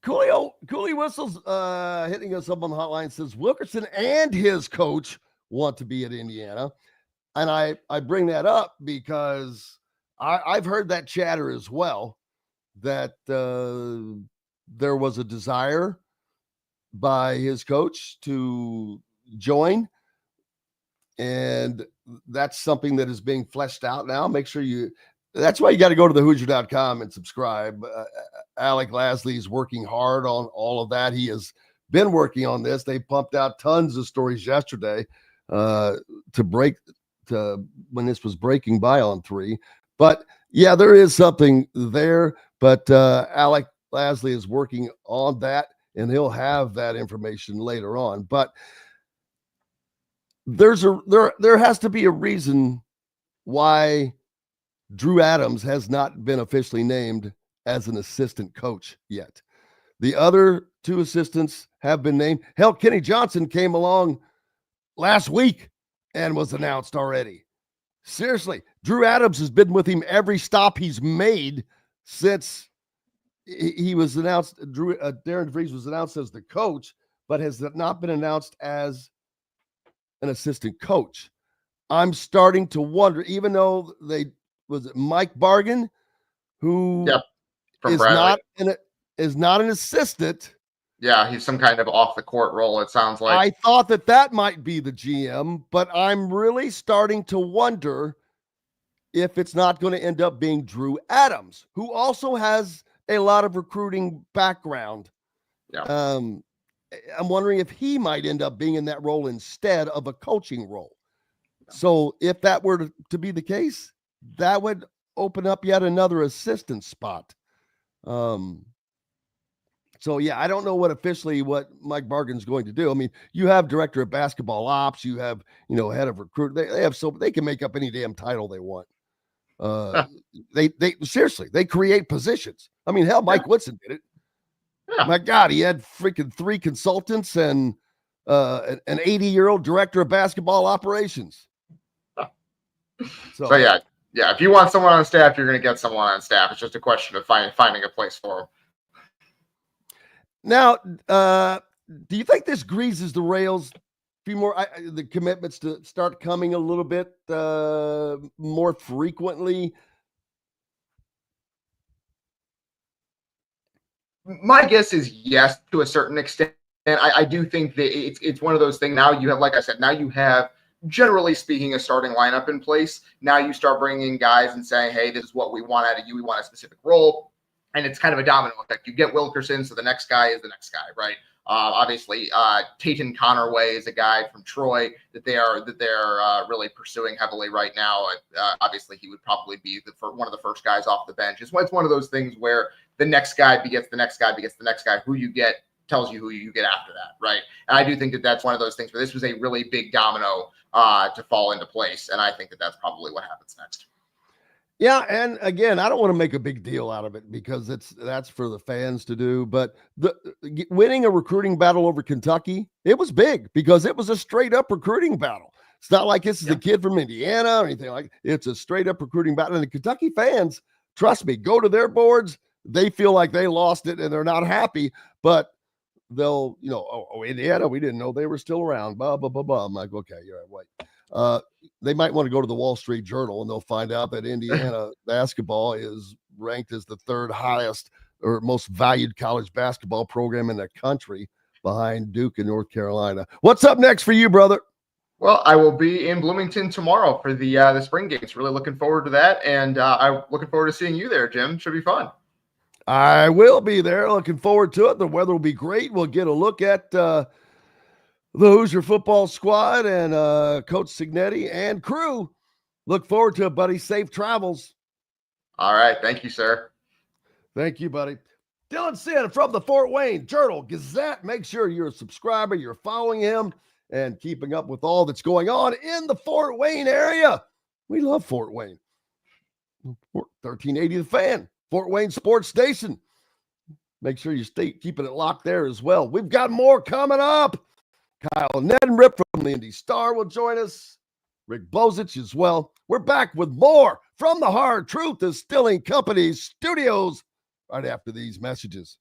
Cooley Whistles hitting us up on the hotline, says Wilkerson and his coach want to be at Indiana. And I bring that up because I've heard that chatter as well, that there was a desire by his coach to join. And that's something that is being fleshed out now. Make sure that's why you got to go to thehoosier.com and subscribe. Alec Lasley is working hard on all of that. He has been working on this. They pumped out tons of stories yesterday when this was breaking by on 3. But yeah, there is something there. But Alec Lasley is working on that, and he'll have that information later on. But there has to be a reason why Drew Adams has not been officially named as an assistant coach yet. The other 2 assistants have been named. Hell, Kenny Johnson came along last week and was announced already. Seriously, Drew Adams has been with him every stop he's made since he was announced. Darian DeVries was announced as the coach, but has not been announced as an assistant coach. I'm starting to wonder, even though was it Mike Bargan, who is not an assistant. Yeah, he's some kind of off the court role, it sounds like. I thought that might be the GM, but I'm really starting to wonder if it's not going to end up being Drew Adams, who also has a lot of recruiting background Yeah. I'm wondering if he might end up being in that role instead of a coaching role. So if that were to be the case, that would open up yet another assistant spot. So, yeah, I don't know what Mike Bargan's going to do. I mean, you have director of basketball ops, you have, head of recruit. They can make up any damn title they want. They seriously, they create positions. I mean, hell, Mike Woodson did it. Yeah. My God, he had freaking 3 consultants and an 80-year-old director of basketball operations. So yeah, if you want someone on staff, you're going to get someone on staff. It's just a question of finding a place for them. Now, do you think this greases the rails? The commitments to start coming a little bit more frequently? My guess is yes, to a certain extent. And I do think that it's one of those things. Now you have, like I said, generally speaking, a starting lineup in place. Now you start bringing in guys and saying, hey, this is what we want out of you. We want a specific role. And it's kind of a domino effect. You get Wilkerson, so the next guy is the next guy, right? Obviously, Tayton Conerway is a guy from Troy that they're really pursuing heavily right now. Obviously, he would probably be one of the first guys off the bench. It's one of those things where the next guy begets the next guy begets the next guy. Who you get tells you who you get after that, right? And I do think that that's one of those things where this was a really big domino to fall into place, and I think that that's probably what happens next. Yeah, and again, I don't want to make a big deal out of it because that's for the fans to do. But winning a recruiting battle over Kentucky, it was big because it was a straight up recruiting battle. It's not like this is a kid from Indiana or anything like that. It's a straight up recruiting battle. And the Kentucky fans, trust me, go to their boards. They feel like they lost it and they're not happy, but they'll, Indiana, we didn't know they were still around. Blah, blah, blah, blah. I'm like, okay, you're right. Wait. They might want to go to the Wall Street Journal and they'll find out that Indiana basketball is ranked as the 3rd highest or most valued college basketball program in the country behind Duke and North Carolina. What's up next for you, brother? Well, I will be in Bloomington tomorrow for the spring games. Really looking forward to that. And I'm looking forward to seeing you there, Jim. Should be fun. I will be there. Looking forward to it. The weather will be great. We'll get a look at the Hoosier football squad and Coach Signetti and crew. Look forward to it, buddy. Safe travels. All right. Thank you, sir. Thank you, buddy. Dylan Sinn from the Fort Wayne Journal-Gazette. Make sure you're a subscriber. You're following him and keeping up with all that's going on in the Fort Wayne area. We love Fort Wayne. 1380 The Fan, Fort Wayne Sports Station. Make sure you stay keeping it locked there as well. We've got more coming up. Kyle Neddenriep from the Indy Star will join us. Rick Bozich as well. We're back with more from the Hard Truth Distilling Company studios right after these messages.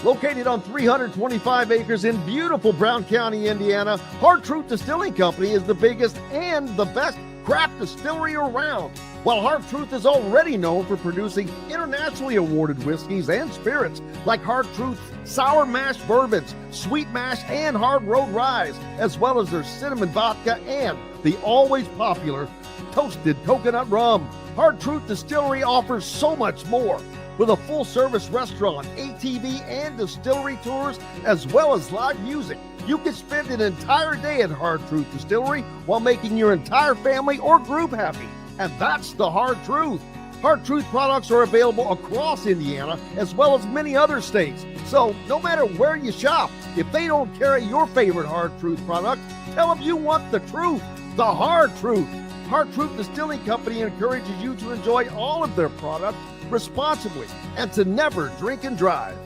Located on 325 acres in beautiful Brown County, Indiana, Hard Truth Distilling Company is the biggest and the best craft distillery around. While Hard Truth is already known for producing internationally awarded whiskeys and spirits like Hard Truth Sour Mash Bourbons, Sweet Mash, and Hard Road Ryes, as well as their cinnamon vodka and the always popular toasted coconut rum. Hard Truth Distillery offers so much more. With a full-service restaurant, ATV, and distillery tours, as well as live music, you can spend an entire day at Hard Truth Distillery while making your entire family or group happy. And that's the Hard Truth. Hard Truth products are available across Indiana, as well as many other states. So no matter where you shop, if they don't carry your favorite Hard Truth product, tell them you want the truth, the Hard Truth. Hard Truth Distilling Company encourages you to enjoy all of their products responsibly and to never drink and drive.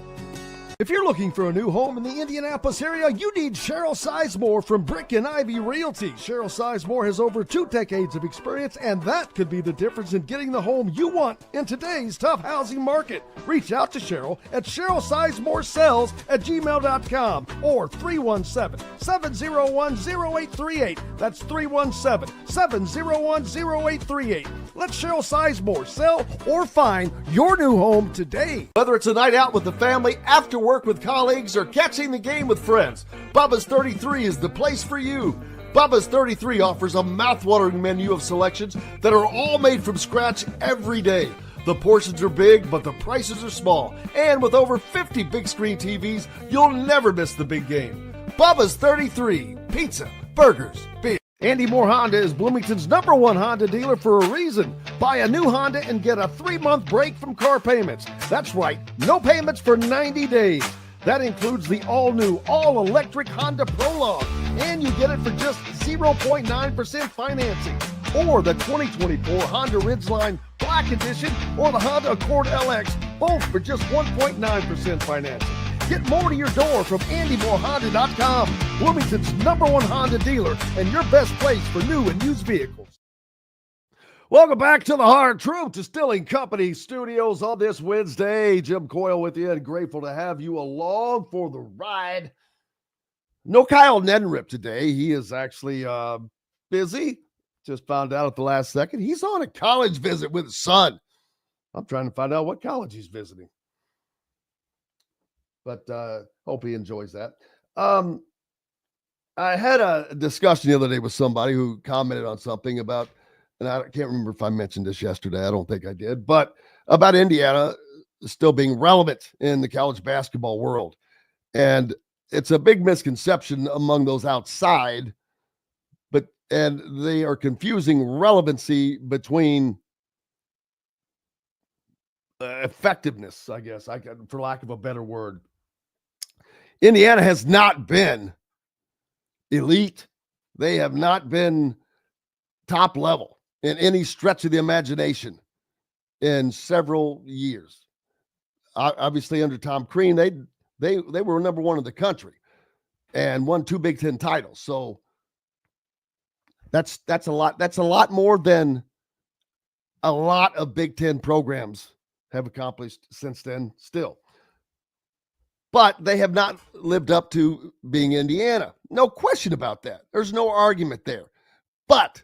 If you're looking for a new home in the Indianapolis area, you need Cheryl Sizemore from Brick and Ivy Realty. Cheryl Sizemore has over 2 decades of experience, and that could be the difference in getting the home you want in today's tough housing market. Reach out to Cheryl at CherylSizemoreSells@gmail.com or 317-701-0838. That's 317-701-0838. Let Cheryl Sizemore sell or find your new home today. Whether it's a night out with the family, after work with colleagues, or catching the game with friends, Bubba's 33 is the place for you. Bubba's 33 offers a mouthwatering menu of selections that are all made from scratch every day. The portions are big, but the prices are small. And with over 50 big screen TVs, you'll never miss the big game. Bubba's 33, pizza, burgers, beer. Andy Moore Honda is Bloomington's #1 Honda dealer for a reason. Buy a new Honda and get a 3-month break from car payments. That's right, no payments for 90 days. That includes the all-new, all-electric Honda Prologue. And you get it for just 0.9% financing. Or the 2024 Honda Ridgeline Black Edition or the Honda Accord LX, both for just 1.9% financing. Get more to your door from AndyMooreHonda.com, Bloomington's #1 Honda dealer and your best place for new and used vehicles. Welcome back to the Hard Truth Distilling Company studios on this Wednesday. Jim Coyle with you and grateful to have you along for the ride. No Kyle Neddenriep today. He is actually busy. Just found out at the last second. He's on a college visit with his son. I'm trying to find out what college he's visiting. But hope he enjoys that. I had a discussion the other day with somebody who commented on something about, and I can't remember if I mentioned this yesterday. I don't think I did, but about Indiana still being relevant in the college basketball world. And it's a big misconception among those outside, and they are confusing relevancy between effectiveness, I guess, for lack of a better word. Indiana has not been elite. They have not been top level in any stretch of the imagination in several years. Obviously, under Tom Crean, they were #1 in the country and won 2 Big Ten titles. So that's a lot. That's a lot more than a lot of Big Ten programs have accomplished since then still. But they have not lived up to being Indiana. No question about that. There's no argument there. But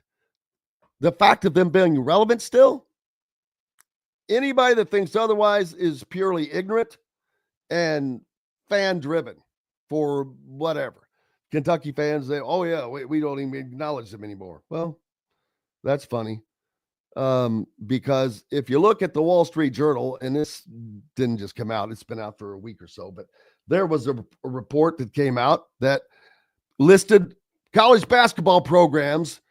the fact of them being relevant still, anybody that thinks otherwise is purely ignorant and fan-driven for whatever. Kentucky fans, they, oh yeah, we don't even acknowledge them anymore. Well, that's funny. Because if you look at the Wall Street Journal, and this didn't just come out, it's been out for a week or so, but there was a report that came out that listed college basketball programs'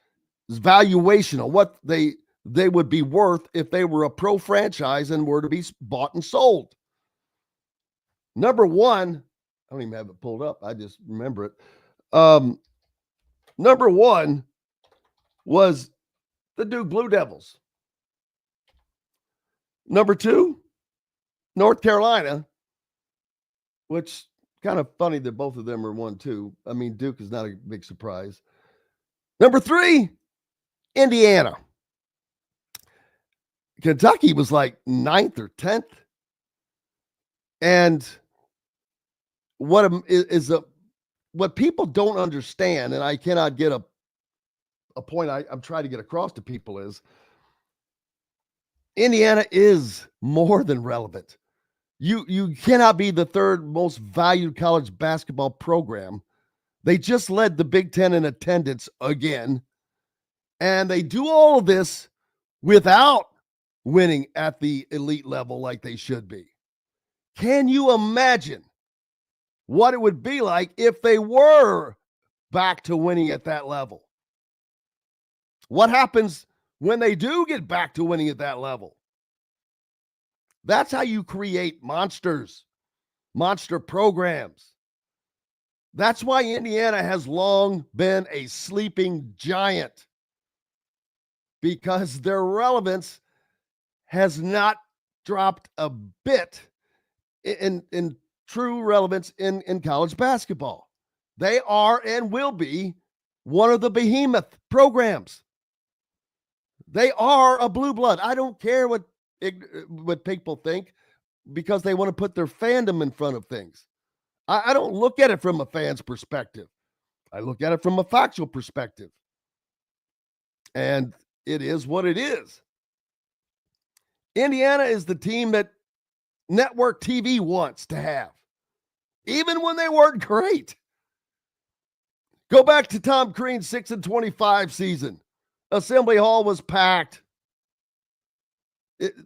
valuation of what they would be worth if they were a pro franchise and were to be bought and sold. #1, I don't even have it pulled up, I just remember it. #1 was the Duke Blue Devils. #2, North Carolina, which kind of funny that both of them are 1-2. I mean, Duke is not a big surprise. #3, Indiana. Kentucky was like 9th or 10th. And what people don't understand, and I cannot get a point I'm trying to get across to people is Indiana is more than relevant. You cannot be the 3rd most valued college basketball program. They just led the Big Ten in attendance again. And they do all of this without winning at the elite level like they should be. Can you imagine what it would be like if they were back to winning at that level? What happens when they do get back to winning at that level? That's how you create monsters, monster programs. That's why Indiana has long been a sleeping giant, because their relevance has not dropped a bit in true relevance in college basketball. They are and will be one of the behemoth programs. They are a blue blood. I don't care what people think, because they want to put their fandom in front of things. I don't look at it from a fan's perspective. I look at it from a factual perspective. And it is what it is. Indiana is the team that network TV wants to have, even when they weren't great. Go back to Tom Crean's 6-25 season. Assembly Hall was packed.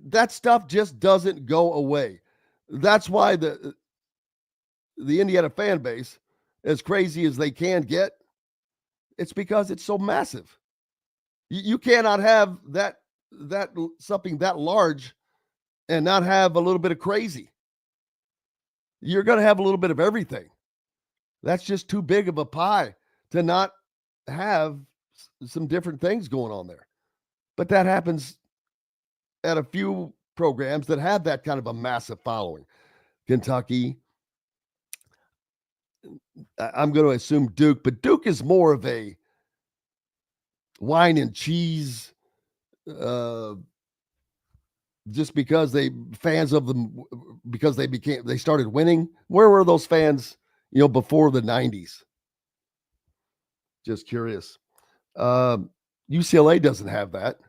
That stuff just doesn't go away. That's why the Indiana fan base, as crazy as they can get, it's because it's so massive. You cannot have that something that large and not have a little bit of crazy. You're going to have a little bit of everything. That's just too big of a pie to not have some different things going on there. But that happens at a few programs that have that kind of a massive following. Kentucky, I'm going to assume Duke, but Duke is more of a wine and cheese, just because they started winning. Where were those fans, before the 90s? Just curious. UCLA doesn't have that.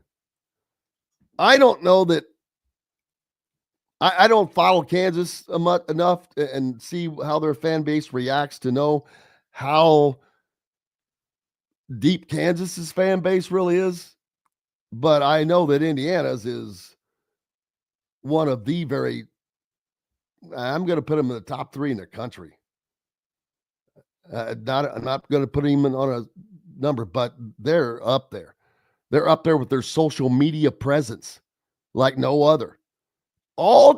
I don't know that. I don't follow Kansas enough and see how their fan base reacts to know how deep Kansas's fan base really is. But I know that Indiana's is one of the I'm going to put them in the top 3 in the country. I'm not going to put them on a number, but they're up there. They're up there with their social media presence like no other.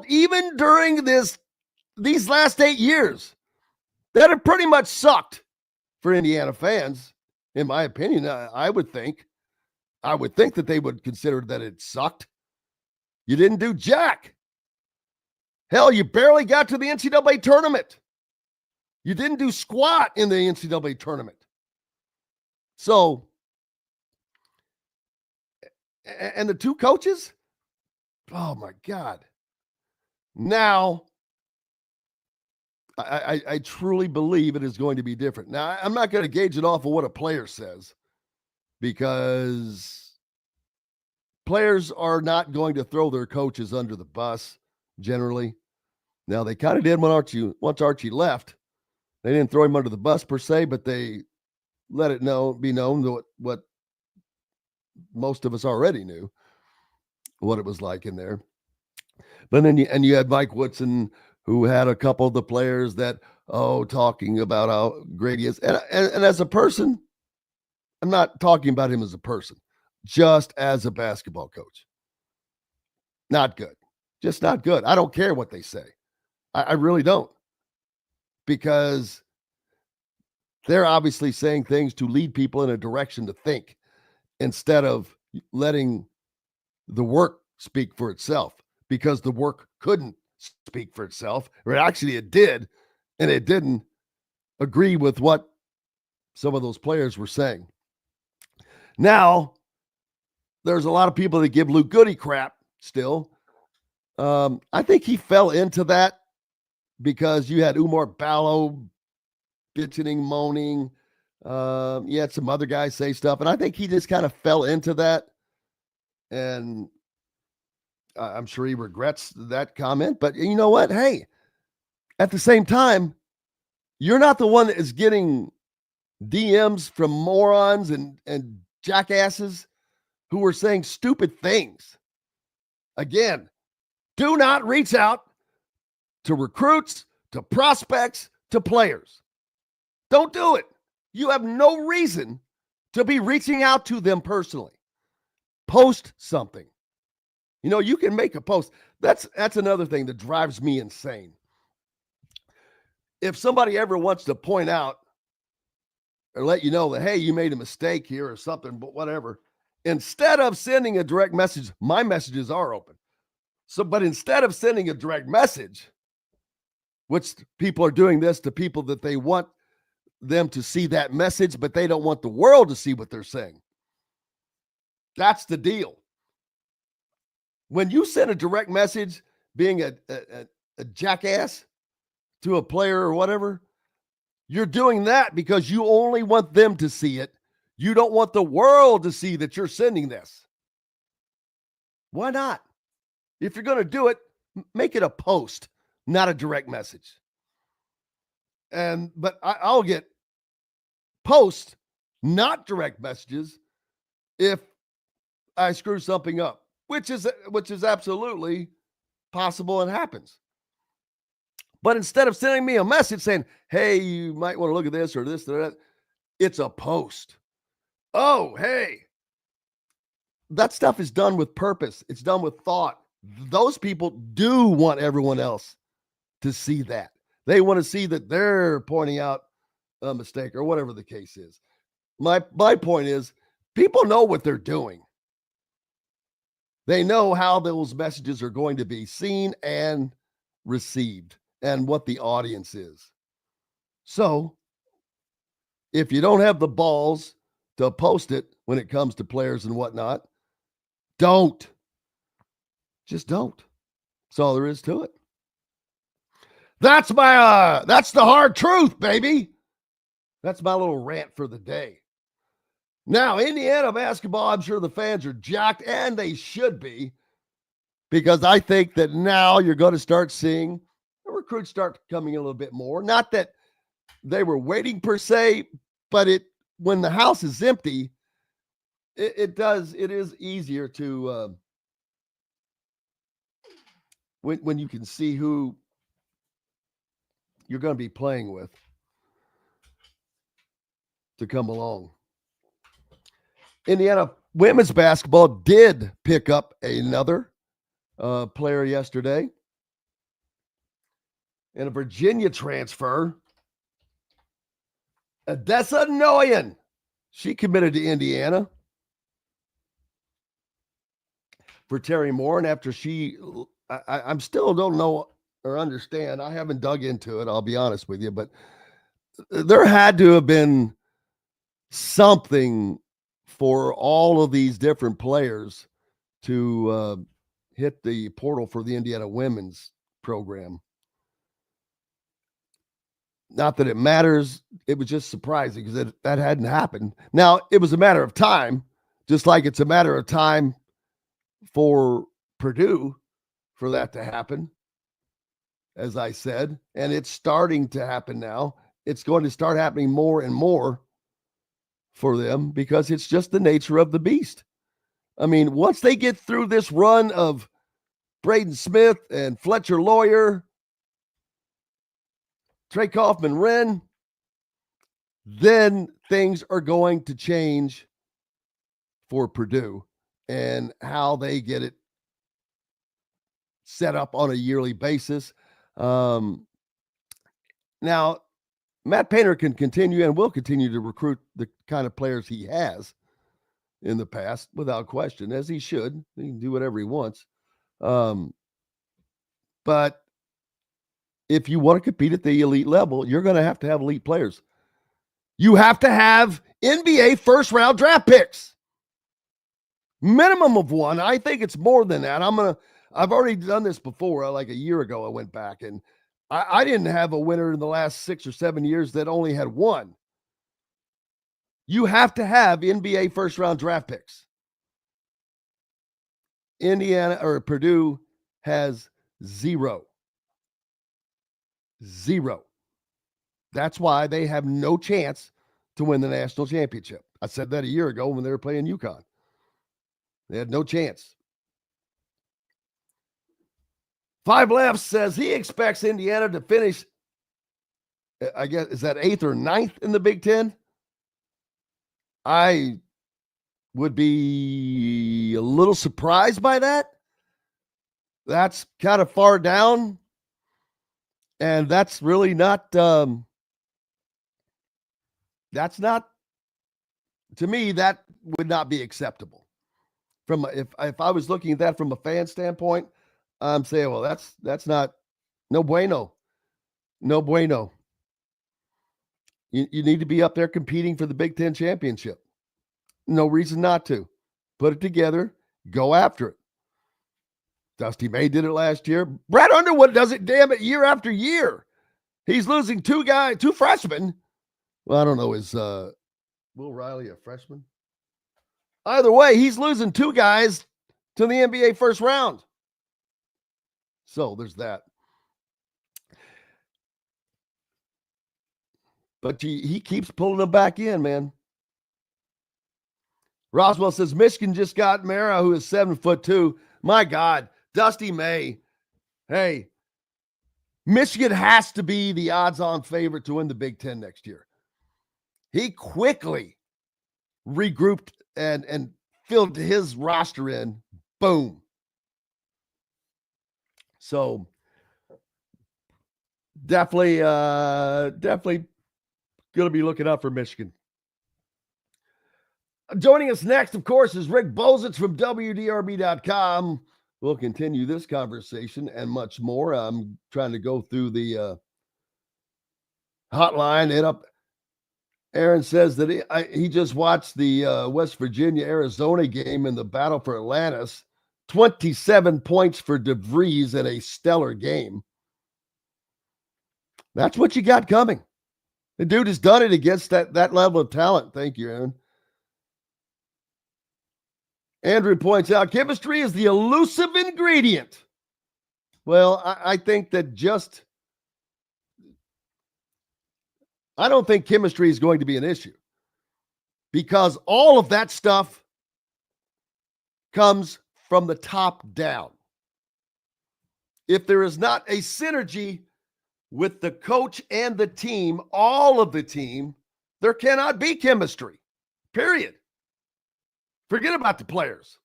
Even during these last 8 years, that have pretty much sucked for Indiana fans, in my opinion. I would think that they would consider that it sucked. You didn't do jack. Hell, you barely got to the NCAA tournament. You didn't do squat in the NCAA tournament. So, and the 2 coaches, oh my God. Now, I truly believe it is going to be different. Now, I'm not going to gauge it off of what a player says, because players are not going to throw their coaches under the bus generally. Now, they kind of did once Archie left. They didn't throw him under the bus per se, but they let it be known what most of us already knew, what it was like in there. But then you had Mike Woodson, who had a couple of the players that, talking about how great he is. And as a person, I'm not talking about him as a person, just as a basketball coach. Not good. Just not good. I don't care what they say. I really don't. Because they're obviously saying things to lead people in a direction to think, instead of letting the work speak for itself, because the work couldn't speak for itself. Or actually it did, and it didn't agree with what some of those players were saying. Now, there's a lot of people that give Luke Goody crap still. I think he fell into that because you had Umar Ballo bitching, moaning. You had some other guys say stuff, and I think he just kind of fell into that. And I'm sure he regrets that comment. But you know what? Hey, at the same time, you're not the one that is getting DMs from morons and jackasses who are saying stupid things. Again, do not reach out to recruits, to prospects, to players. Don't do it. You have no reason to be reaching out to them personally. Post something. You can make a post. That's another thing that drives me insane. If somebody ever wants to point out or let you know that, hey, you made a mistake here or something, but whatever, instead of sending a direct message, my messages are open. But instead of sending a direct message, which people are doing this to people that they want them to see that message, but they don't want the world to see what they're saying. That's the deal. When you send a direct message being a jackass to a player or whatever, you're doing that because you only want them to see it. You don't want the world to see that you're sending this. Why not? If you're going to do it, make it a post, not a direct message. But I'll get posts, not direct messages, if I screw something up. which is absolutely possible and happens. But instead of sending me a message saying, hey, you might want to look at this or this or that, it's a post. Oh, hey. That stuff is done with purpose. It's done with thought. Those people do want everyone else to see that. They want to see that they're pointing out a mistake or whatever the case is. My point is, people know what they're doing. They know how those messages are going to be seen and received and what the audience is. So if you don't have the balls to post it when it comes to players and whatnot, don't. Just don't. That's all there is to it. That's the hard truth, baby. That's my little rant for the day. Now, Indiana basketball, I'm sure the fans are jacked, and they should be, because I think that now you're going to start seeing the recruits start coming in a little bit more. Not that they were waiting per se, but when the house is empty, it is easier to when you can see who you're going to be playing with to come along. Indiana women's basketball did pick up another player yesterday. And a Virginia transfer, Odessa Noyan. She committed to Indiana for Terry Moore. And after I'm still don't know or understand. I haven't dug into it, I'll be honest with you. But there had to have been something for all of these different players to hit the portal for the Indiana women's program. Not that it matters. It was just surprising because that hadn't happened. Now, it was a matter of time, just like it's a matter of time for Purdue for that to happen, as I said. And it's starting to happen now. It's going to start happening more and more for them because it's just the nature of the beast. I mean, once they get through this run of Braden Smith and Fletcher Lawyer, Trey Kaufman-Wren, then things are going to change for Purdue and how they get it set up on a yearly basis. Now, Matt Painter can continue and will continue to recruit the kind of players he has in the past, without question, as he should. He can do whatever he wants. But if you want to compete at the elite level, you're going to have elite players. You have to have NBA first-round draft picks. Minimum of one. I think it's more than that. I've already done this before. Like a year ago, I went back, and I didn't have a winner in the last 6 or 7 years that only had one. You have to have NBA first-round draft picks. Indiana or Purdue has zero. Zero. That's why they have no chance to win the national championship. I said that a year ago when they were playing UConn. They had no chance. Five Left says he expects Indiana to finish, I guess, is that 8th or 9th in the Big Ten? I would be a little surprised by that. That's kind of far down. And that's really not, that's not, to me, that would not be acceptable. If I was looking at that from a fan standpoint, I'm saying, well, that's not, no bueno. No bueno. You need to be up there competing for the Big Ten championship. No reason not to. Put it together. Go after it. Dusty May did it last year. Brad Underwood does it, damn it, year after year. He's losing two freshmen. Well, I don't know. Is Will Riley a freshman? Either way, he's losing two guys to the NBA first round. So there's that. But he keeps pulling them back in, man. Roswell says Michigan just got Mara, who is 7'2". My God, Dusty May. Hey, Michigan has to be the odds-on favorite to win the Big Ten next year. He quickly regrouped and filled his roster in. Boom. So definitely going to be looking up for Michigan. Joining us next, of course, is Rick Bozich from WDRB.com. We'll continue this conversation and much more. I'm trying to go through the hotline. Aaron says that he just watched the West Virginia-Arizona game in the battle for Atlantis. 27 points for DeVries in a stellar game. That's what you got coming. The dude has done it against that level of talent. Thank you, Aaron. Andrew points out chemistry is the elusive ingredient. Well, I think that I don't think chemistry is going to be an issue because all of that stuff comes from the top down. If there is not a synergy with the coach and the team, all of the team, there cannot be chemistry, period. Forget about the players.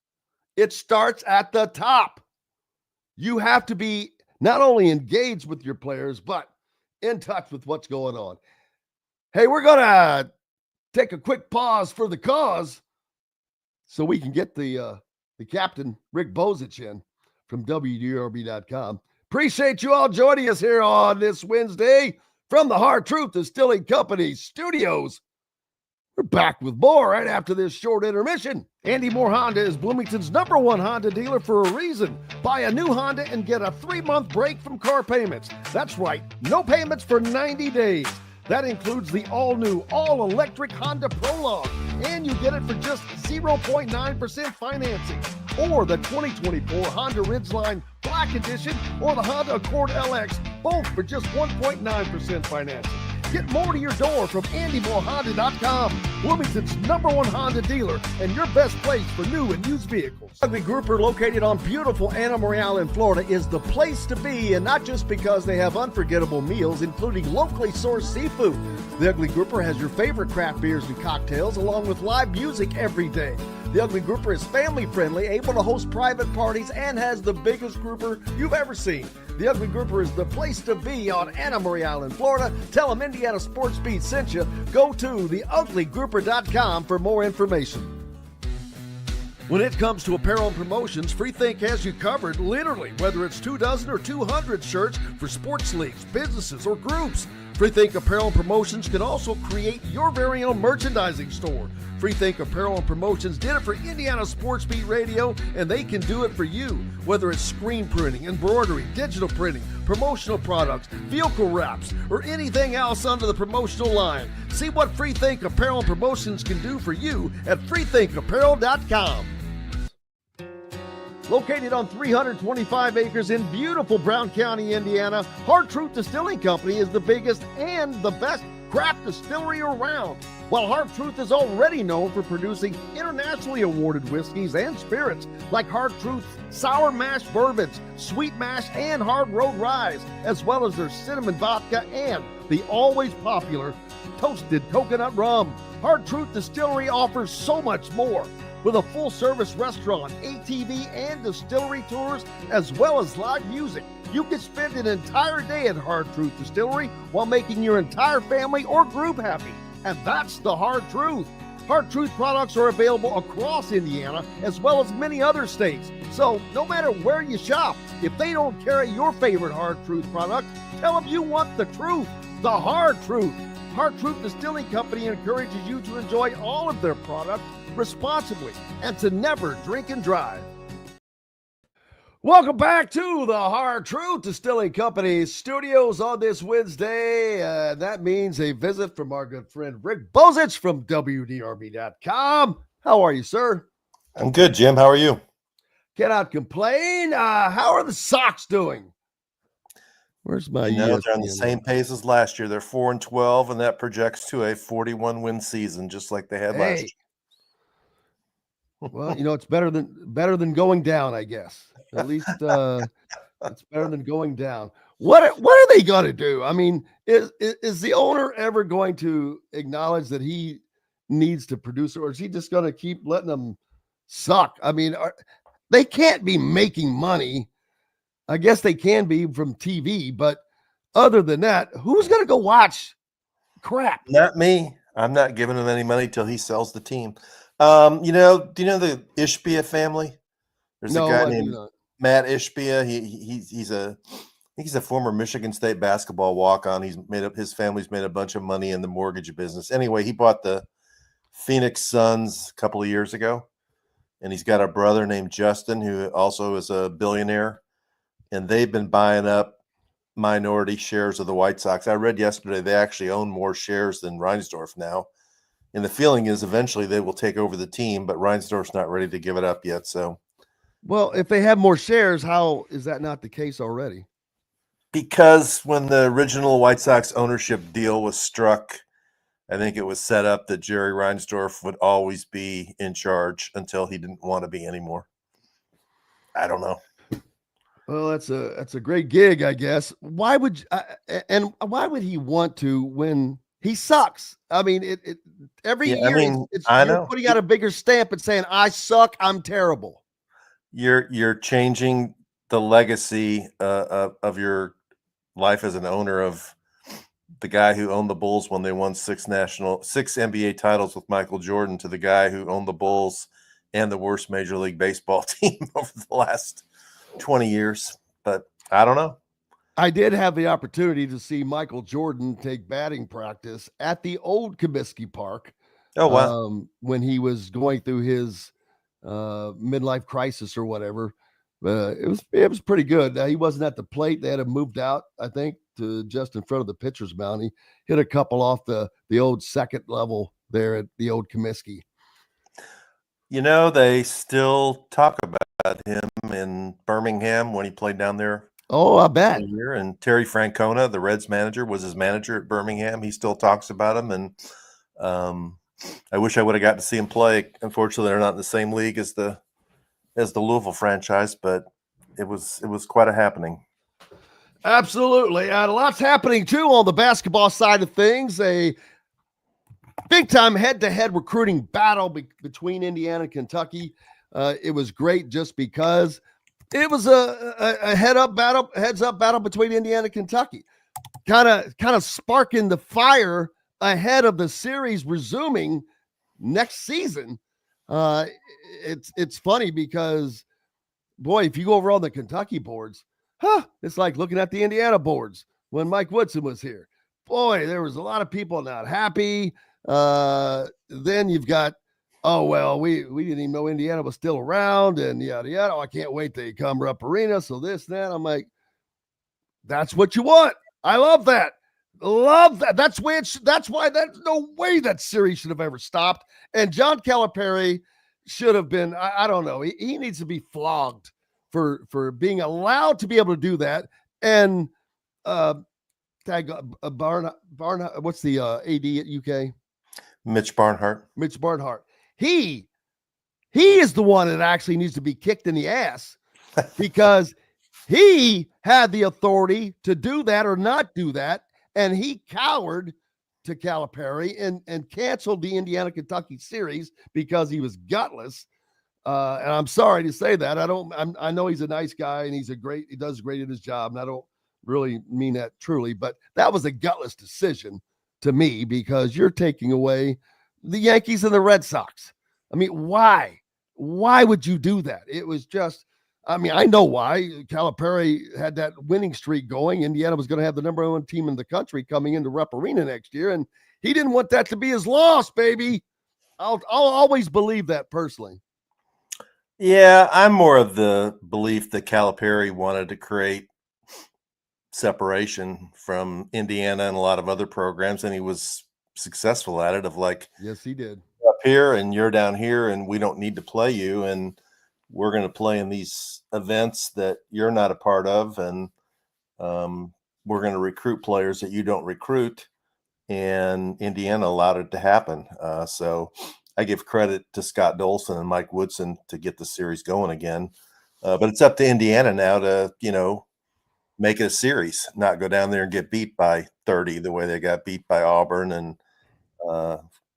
It starts at the top. You have to be not only engaged with your players, but in touch with what's going on. Hey, we're going to take a quick pause for the cause so we can get the captain, Rick Bozich, in from WDRB.com. Appreciate you all joining us here on this Wednesday from the Hard Truth Distilling Company studios. We're back with more right after this short intermission. Andy Moore Honda is Bloomington's #1 Honda dealer for a reason. Buy a new Honda and get a 3-month break from car payments. That's right, no payments for 90 days. That includes the all-new, all-electric Honda Prologue, and you get it for just 0.9% financing. Or the 2024 Honda Ridgeline Black Edition or the Honda Accord LX, both for just 1.9% financing. Get more to your door from AndyMooreHonda.com, Bloomington's #1 Honda dealer and your best place for new and used vehicles. Ugly Grouper, located on beautiful Anna Maria in Florida, is the place to be, and not just because they have unforgettable meals, including locally sourced seafood. The Ugly Grouper has your favorite craft beers and cocktails, along with live music every day. The Ugly Grouper is family-friendly, able to host private parties, and has the biggest grouper you've ever seen. The Ugly Grouper is the place to be on Anna Maria Island, Florida. Tell them Indiana Sports Beat sent you. Go to theuglygrouper.com for more information. When it comes to apparel and promotions, Freethink has you covered, literally, whether it's 24 or 200 shirts for sports leagues, businesses, or groups. Freethink Apparel and Promotions can also create your very own merchandising store. Freethink Apparel and Promotions did it for Indiana Sports Beat Radio, and they can do it for you. Whether it's screen printing, embroidery, digital printing, promotional products, vehicle wraps, or anything else under the promotional line. See what Freethink Apparel and Promotions can do for you at freethinkapparel.com. Located on 325 acres in beautiful Brown County, Indiana, Hard Truth Distilling Company is the biggest and the best craft distillery around. While Hard Truth is already known for producing internationally awarded whiskeys and spirits like Hard Truth's Sour Mash Bourbons, Sweet Mash, and Hard Road Rye, as well as their cinnamon vodka and the always popular Toasted Coconut Rum. Hard Truth Distillery offers so much more. With a full-service restaurant, ATV, and distillery tours, as well as live music, you can spend an entire day at Hard Truth Distillery while making your entire family or group happy. And that's the Hard Truth. Hard Truth products are available across Indiana, as well as many other states. So no matter where you shop, if they don't carry your favorite Hard Truth product, tell them you want the truth, the Hard Truth. Hard Truth Distilling Company encourages you to enjoy all of their products responsibly and to never drink and drive. Welcome back to the Hard Truth Distilling Company studios on this Wednesday. That means a visit from our good friend Rick Bozich from WDRB.com. How are you, sir? I'm good, Jim. How are you? Cannot complain. How are the Sox doing? Where's my They're on the same pace as last year. They're 4-12, and that projects to a 41-win season, just like they had last year. Well, it's better than going down, I guess. At least it's better than going down. What are they going to do? I mean, is the owner ever going to acknowledge that he needs to produce, or is he just going to keep letting them suck? I mean, they can't be making money. I guess they can be from TV, but other than that, who's going to go watch crap? Not me. I'm not giving him any money till he sells the team. Do you know the Ishbia family? There's a guy named Matt Ishbia. He's a former Michigan State basketball walk-on. His family's made a bunch of money in the mortgage business. Anyway, he bought the Phoenix Suns a couple of years ago, and he's got a brother named Justin who also is a billionaire, and they've been buying up minority shares of the White Sox. I read yesterday they actually own more shares than Reinsdorf now. And the feeling is eventually they will take over the team, but Reinsdorf's not ready to give it up yet. So, well, if they have more shares, how is that not the case already? Because when the original White Sox ownership deal was struck, I think it was set up that Jerry Reinsdorf would always be in charge until he didn't want to be anymore. I don't know. Well, that's a great gig, I guess. Why would he want to when he sucks? I mean, every year you're putting out a bigger stamp and saying, "I suck, I'm terrible." You're changing the legacy of your life as an owner of the guy who owned the Bulls when they won 6 NBA titles with Michael Jordan to the guy who owned the Bulls and the worst Major League Baseball team over the last 20 years. But I don't know. I did have the opportunity to see Michael Jordan take batting practice at the old Comiskey Park. Oh, wow. When he was going through his midlife crisis or whatever. It was pretty good. He wasn't at the plate. They had him moved out, I think, to just in front of the pitcher's mound. He hit a couple off the old second level there at the old Comiskey. They still talk about him in Birmingham when he played down there. Oh, I bet. And Terry Francona, the Reds manager, was his manager at Birmingham. He still talks about him. And I wish I would have gotten to see him play. Unfortunately, they're not in the same league as the Louisville franchise, but it was quite a happening. Absolutely. Lots happening, too, on the basketball side of things. A big-time head-to-head recruiting battle between Indiana and Kentucky. It was great just because it was a heads-up battle between Indiana and Kentucky. Kind of sparking the fire ahead of the series resuming next season. It's funny because, boy, if you go over on the Kentucky boards, it's like looking at the Indiana boards when Mike Woodson was here. Boy, there was a lot of people not happy. Then you've got, oh, well, we didn't even know Indiana was still around and yada, yada. Oh, I can't wait till you come Rupp Arena. So this, that. I'm like, that's what you want. I love that. Love that. That's why there's no way that series should have ever stopped. And John Calipari should have been, I don't know. He needs to be flogged for being allowed to be able to do that. And what's the AD at UK? Mitch Barnhart. Mitch Barnhart. He is the one that actually needs to be kicked in the ass because he had the authority to do that or not do that. And he cowered to Calipari and canceled the Indiana-Kentucky series because he was gutless. And I'm sorry to say that. I know he's a nice guy and he does great at his job. And I don't really mean that truly, but that was a gutless decision to me because you're taking away the Yankees and the Red Sox. I mean, why? Why would you do that? It was just, I mean, I know why. Calipari had that winning streak going. Indiana was going to have the number one team in the country coming into Rupp Arena next year, and he didn't want that to be his loss, baby. I'll always believe that personally. Yeah, I'm more of the belief that Calipari wanted to create separation from Indiana and a lot of other programs, and he was successful at it. Of like, yes, he did. Up here, and you're down here, and we don't need to play you, and we're going to play in these events that you're not a part of, and we're going to recruit players that you don't recruit. And Indiana allowed it to happen. So I give credit to Scott Dolson and Mike Woodson to get the series going again. But it's up to Indiana now to, make it a series, not go down there and get beat by 30 the way they got beat by Auburn and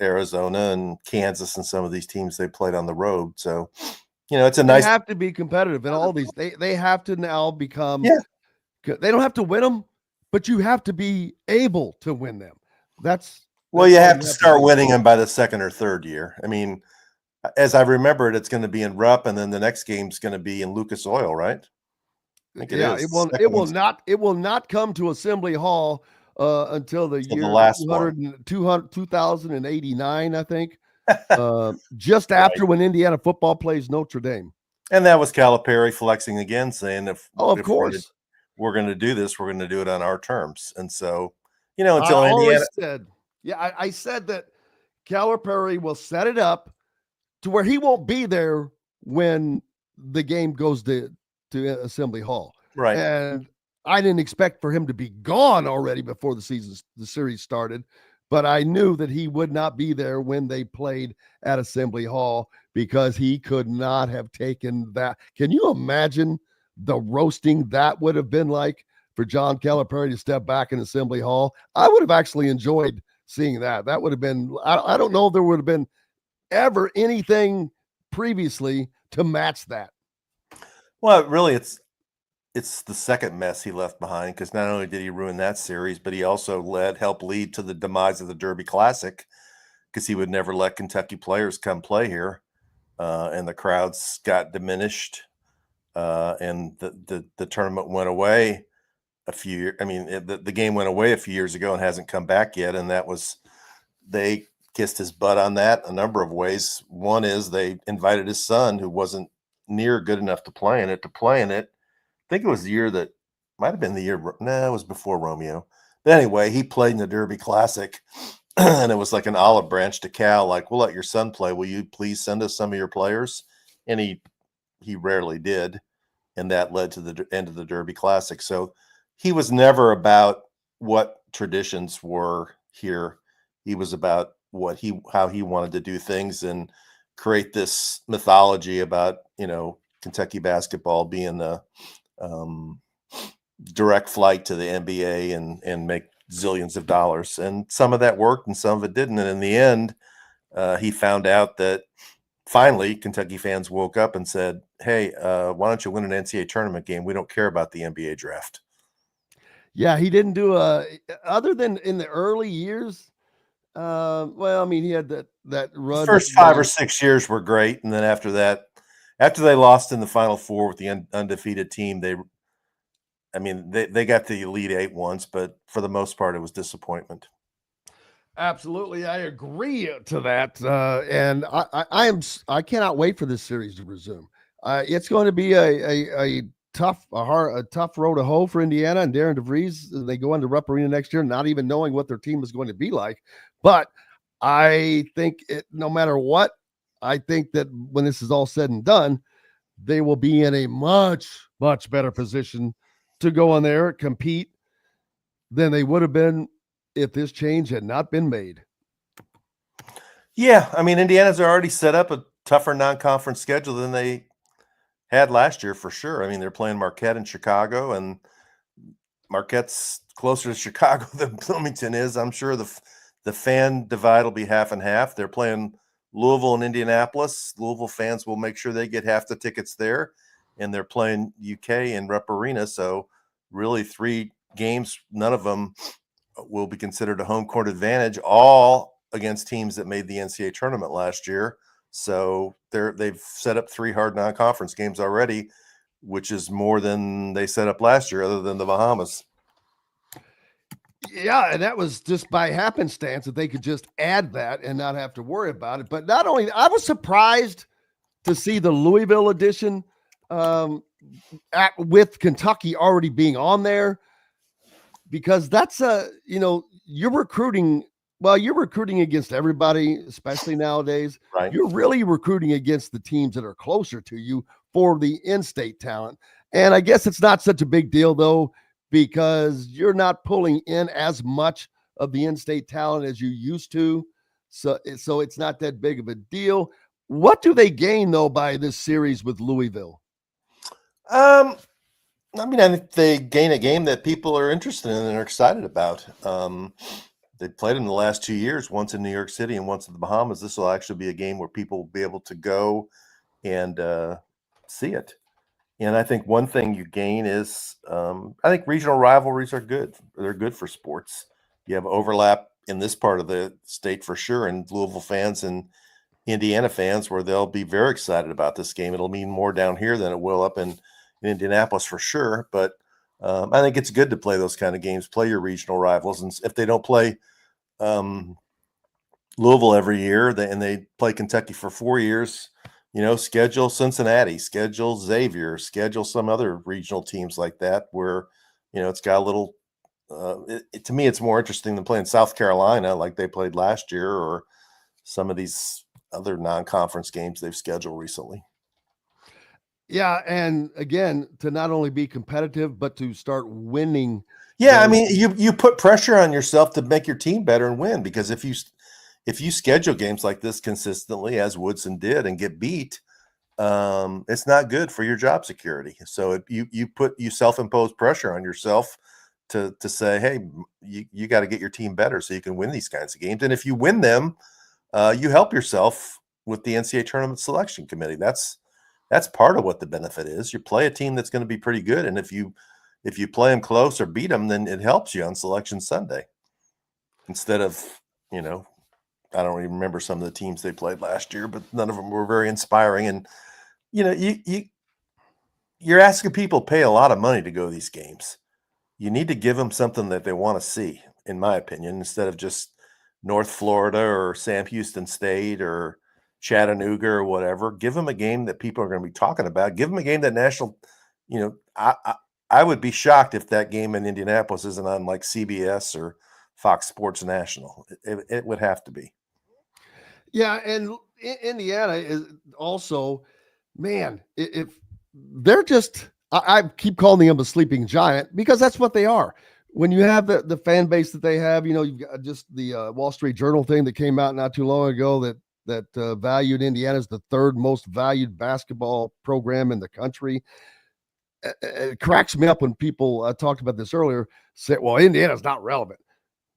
Arizona and Kansas and some of these teams they played on the road. So, it's a nice. They have to be competitive in all these. They have to now become. Yeah. They don't have to win them, but you have to be able to win them. Well, you have to start winning them by the second or third year. I mean, as I remember it, it's going to be in Rupp, and then the next game's going to be in Lucas Oil, right? I think it will not come to Assembly Hall until the year 2089, I think. Just after when Indiana football plays Notre Dame. And that was Calipari flexing again, saying if course we're going to do this, we're going to do it on our terms. And so, until Indiana I said that Calipari will set it up to where he won't be there when the game goes to Assembly Hall. Right. And I didn't expect for him to be gone already before the series started, but I knew that he would not be there when they played at Assembly Hall because he could not have taken that. Can you imagine the roasting that would have been like for John Calipari to step back in Assembly Hall? I would have actually enjoyed seeing that. That would have been, I don't know if there would have been ever anything previously to match that. Well, really, it's the second mess he left behind, because not only did he ruin that series, but he also helped lead to the demise of the Derby Classic, because he would never let Kentucky players come play here, and the crowds got diminished, and the tournament went away the game went away a few years ago and hasn't come back yet, and they kissed his butt on that a number of ways. One is they invited his son, who wasn't near good enough to play in it. I think it was the year that might have been the year. No, it was before Romeo. But anyway, he played in the Derby Classic, and it was like an olive branch to Cal. Like, we'll let your son play. Will you please send us some of your players? And he rarely did, and that led to the end of the Derby Classic. So he was never about what traditions were here. He was about how he wanted to do things and create this mythology about, Kentucky basketball being a direct flight to the NBA and make zillions of dollars. And some of that worked and some of it didn't. And in the end, he found out that finally Kentucky fans woke up and said, hey, why don't you win an NCAA tournament game? We don't care about the NBA draft. Yeah, he didn't do other than in the early years. He had that run. The first 5 or 6 years were great. And then after that, after they lost in the Final Four with the undefeated team, they got the Elite Eight once, but for the most part, it was disappointment. Absolutely. I agree to that. And I cannot wait for this series to resume. It's going to be a tough road to hoe for Indiana and Darian DeVries. They go into Rupp Arena next year, not even knowing what their team is going to be like. But I think no matter what, I think that when this is all said and done, they will be in a much, much better position to go on there, compete than they would have been if this change had not been made. Yeah, Indiana's already set up a tougher non-conference schedule than they had last year for sure. They're playing Marquette in Chicago, and Marquette's closer to Chicago than Bloomington is. I'm sure the fan divide will be half and half. They're playing Louisville and Indianapolis. Louisville fans will make sure they get half the tickets there, and they're playing UK in Rupp Arena. So really 3 games, none of them will be considered a home court advantage, all against teams that made the NCAA tournament last year. So they've set up 3 hard non-conference games already, which is more than they set up last year, other than the Bahamas. Yeah, and that was just by happenstance that they could just add that and not have to worry about it. But not only, I was surprised to see the Louisville edition with Kentucky already being on there, because that's you're recruiting. Well, you're recruiting against everybody, especially nowadays. Right. You're really recruiting against the teams that are closer to you for the in-state talent. And I guess it's not such a big deal, though, because you're not pulling in as much of the in-state talent as you used to. So it's not that big of a deal. What do they gain, though, by this series with Louisville? I think they gain a game that people are interested in and are excited about. They played in the last 2 years, once in New York City and once in the Bahamas. This will actually be a game where people will be able to go and see it. And I think one thing you gain is I think regional rivalries are good. They're good for sports. You have overlap in this part of the state for sure, and Louisville fans and Indiana fans where they'll be very excited about this game. It'll mean more down here than it will up in Indianapolis for sure. But I think it's good to play those kind of games, play your regional rivals. And if they don't play Louisville every year and they play Kentucky for 4 years, schedule Cincinnati, schedule Xavier, schedule some other regional teams like that where, it's got a little to me, it's more interesting than playing South Carolina like they played last year or some of these other non-conference games they've scheduled recently. Yeah, and again, to not only be competitive, but to start winning. Yeah, you put pressure on yourself to make your team better and win, because if you schedule games like this consistently, as Woodson did, and get beat, it's not good for your job security. So you self-impose pressure on yourself to say, hey, you got to get your team better so you can win these kinds of games. And if you win them, you help yourself with the NCAA tournament selection committee. That's part of what the benefit is. You play a team that's going to be pretty good, and if you play them close or beat them, then it helps you on Selection Sunday. Instead of, I don't even remember some of the teams they played last year, but none of them were very inspiring. And you're asking people to pay a lot of money to go to these games. You need to give them something that they want to see, in my opinion, instead of just North Florida or Sam Houston State or Chattanooga or whatever. Give them a game that people are going to be talking about. Give them a game that national, I would be shocked if that game in Indianapolis isn't on like CBS or Fox Sports National. It would have to be. Yeah, and Indiana is also, man, if they're just, I keep calling them a sleeping giant because that's what they are. When you have the fan base that they have, you've got just the Wall Street Journal thing that came out not too long ago that valued Indiana as the third most valued basketball program in the country. It cracks me up when people talked about this earlier, say, well, Indiana's not relevant.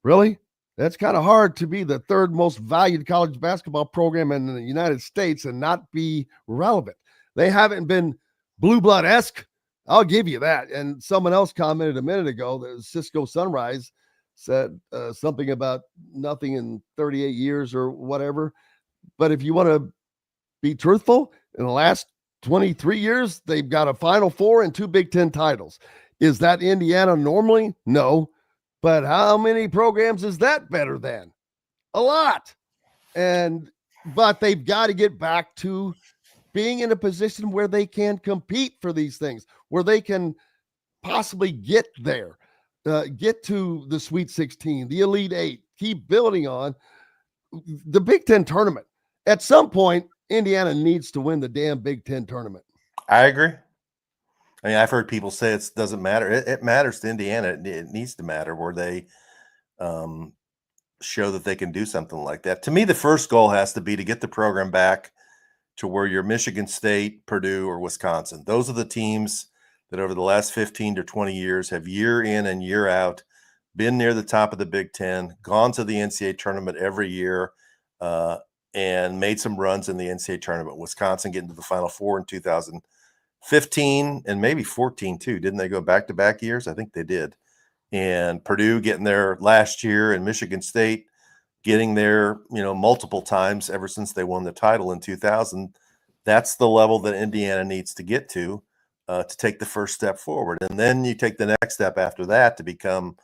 Really? That's kind of hard to be the third most valued college basketball program in the United States and not be relevant. They haven't been blue blood-esque. I'll give you that. And someone else commented a minute ago that Cisco Sunrise said something about nothing in 38 years or whatever. But if you want to be truthful, in the last 23 years, they've got a Final Four and 2 Big Ten titles. Is that Indiana normally? No. But how many programs is that better than? A lot. But they've got to get back to being in a position where they can compete for these things, where they can possibly get there, get to the Sweet 16, the Elite 8, keep building on the Big Ten tournament. At some point, Indiana needs to win the damn Big Ten tournament. I agree. I've heard people say it doesn't matter. It matters to Indiana. It needs to matter where they show that they can do something like that. To me, the first goal has to be to get the program back to where you're Michigan State, Purdue, or Wisconsin. Those are the teams that over the last 15 to 20 years have year in and year out been near the top of the Big Ten, gone to the NCAA tournament every year, and made some runs in the NCAA tournament. Wisconsin getting to the Final Four in 2015 and maybe 14 too. Didn't they go back-to-back years? I think they did. And Purdue getting there last year, and Michigan State getting there, multiple times ever since they won the title in 2000. That's the level that Indiana needs to get to take the first step forward. And then you take the next step after that to become,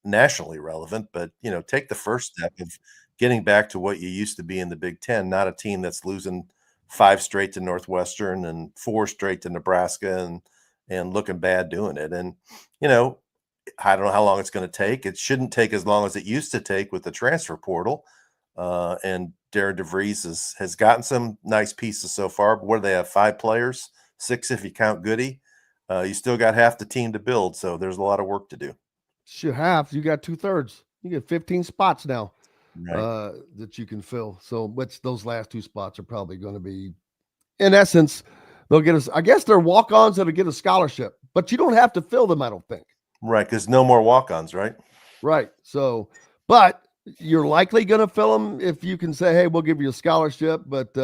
nationally relevant. But, take the first step of getting back to what you used to be in the Big Ten, not a team that's losing 5 straight to Northwestern and 4 straight to Nebraska and looking bad doing it. And, I don't know how long it's going to take. It shouldn't take as long as it used to take with the transfer portal. And Darian DeVries has gotten some nice pieces so far. But what do they have? 5 players, 6 if you count Goody. You still got half the team to build, so there's a lot of work to do. You got 2/3. You get 15 spots now. that you can fill. So which those last 2 spots are probably going to be, in essence, they'll get us. I guess they're walk-ons that'll get a scholarship, but you don't have to fill them, I don't think. Right, because no more walk-ons, right? Right. So, but you're likely going to fill them if you can say, hey, we'll give you a scholarship, but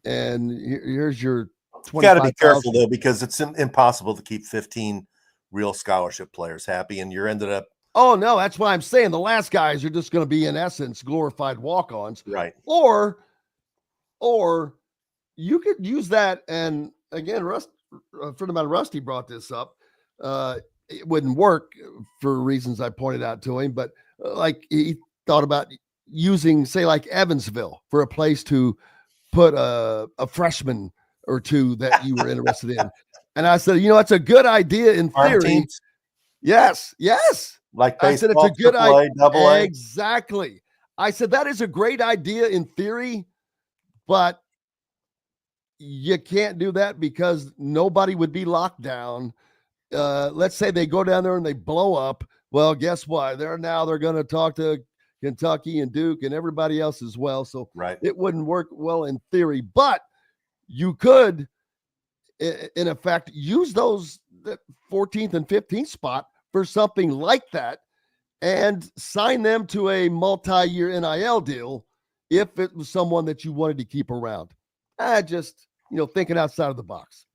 and here's your 25,000. You got to be careful, though, because it's impossible to keep 15 real scholarship players happy, and you're ended up. Oh, no, that's why I'm saying the last guys are just going to be, in essence, glorified walk-ons. Right. Or you could use that, and again, a friend of mine, Rusty, brought this up. It wouldn't work for reasons I pointed out to him, but like he thought about using, say, like Evansville for a place to put a freshman or 2 that you were interested in. And I said, that's a good idea in theory. Yes. Like I said, baseball, it's a good AAA, idea. AA. Exactly. I said, that is a great idea in theory, but you can't do that because nobody would be locked down. Let's say they go down there and they blow up. Well, guess what? They're going to talk to Kentucky and Duke and everybody else as well. So it wouldn't work well in theory, but you could, in effect, use those 14th and 15th spot for something like that and sign them to a multi-year NIL deal if it was someone that you wanted to keep around. Just, thinking outside of the box.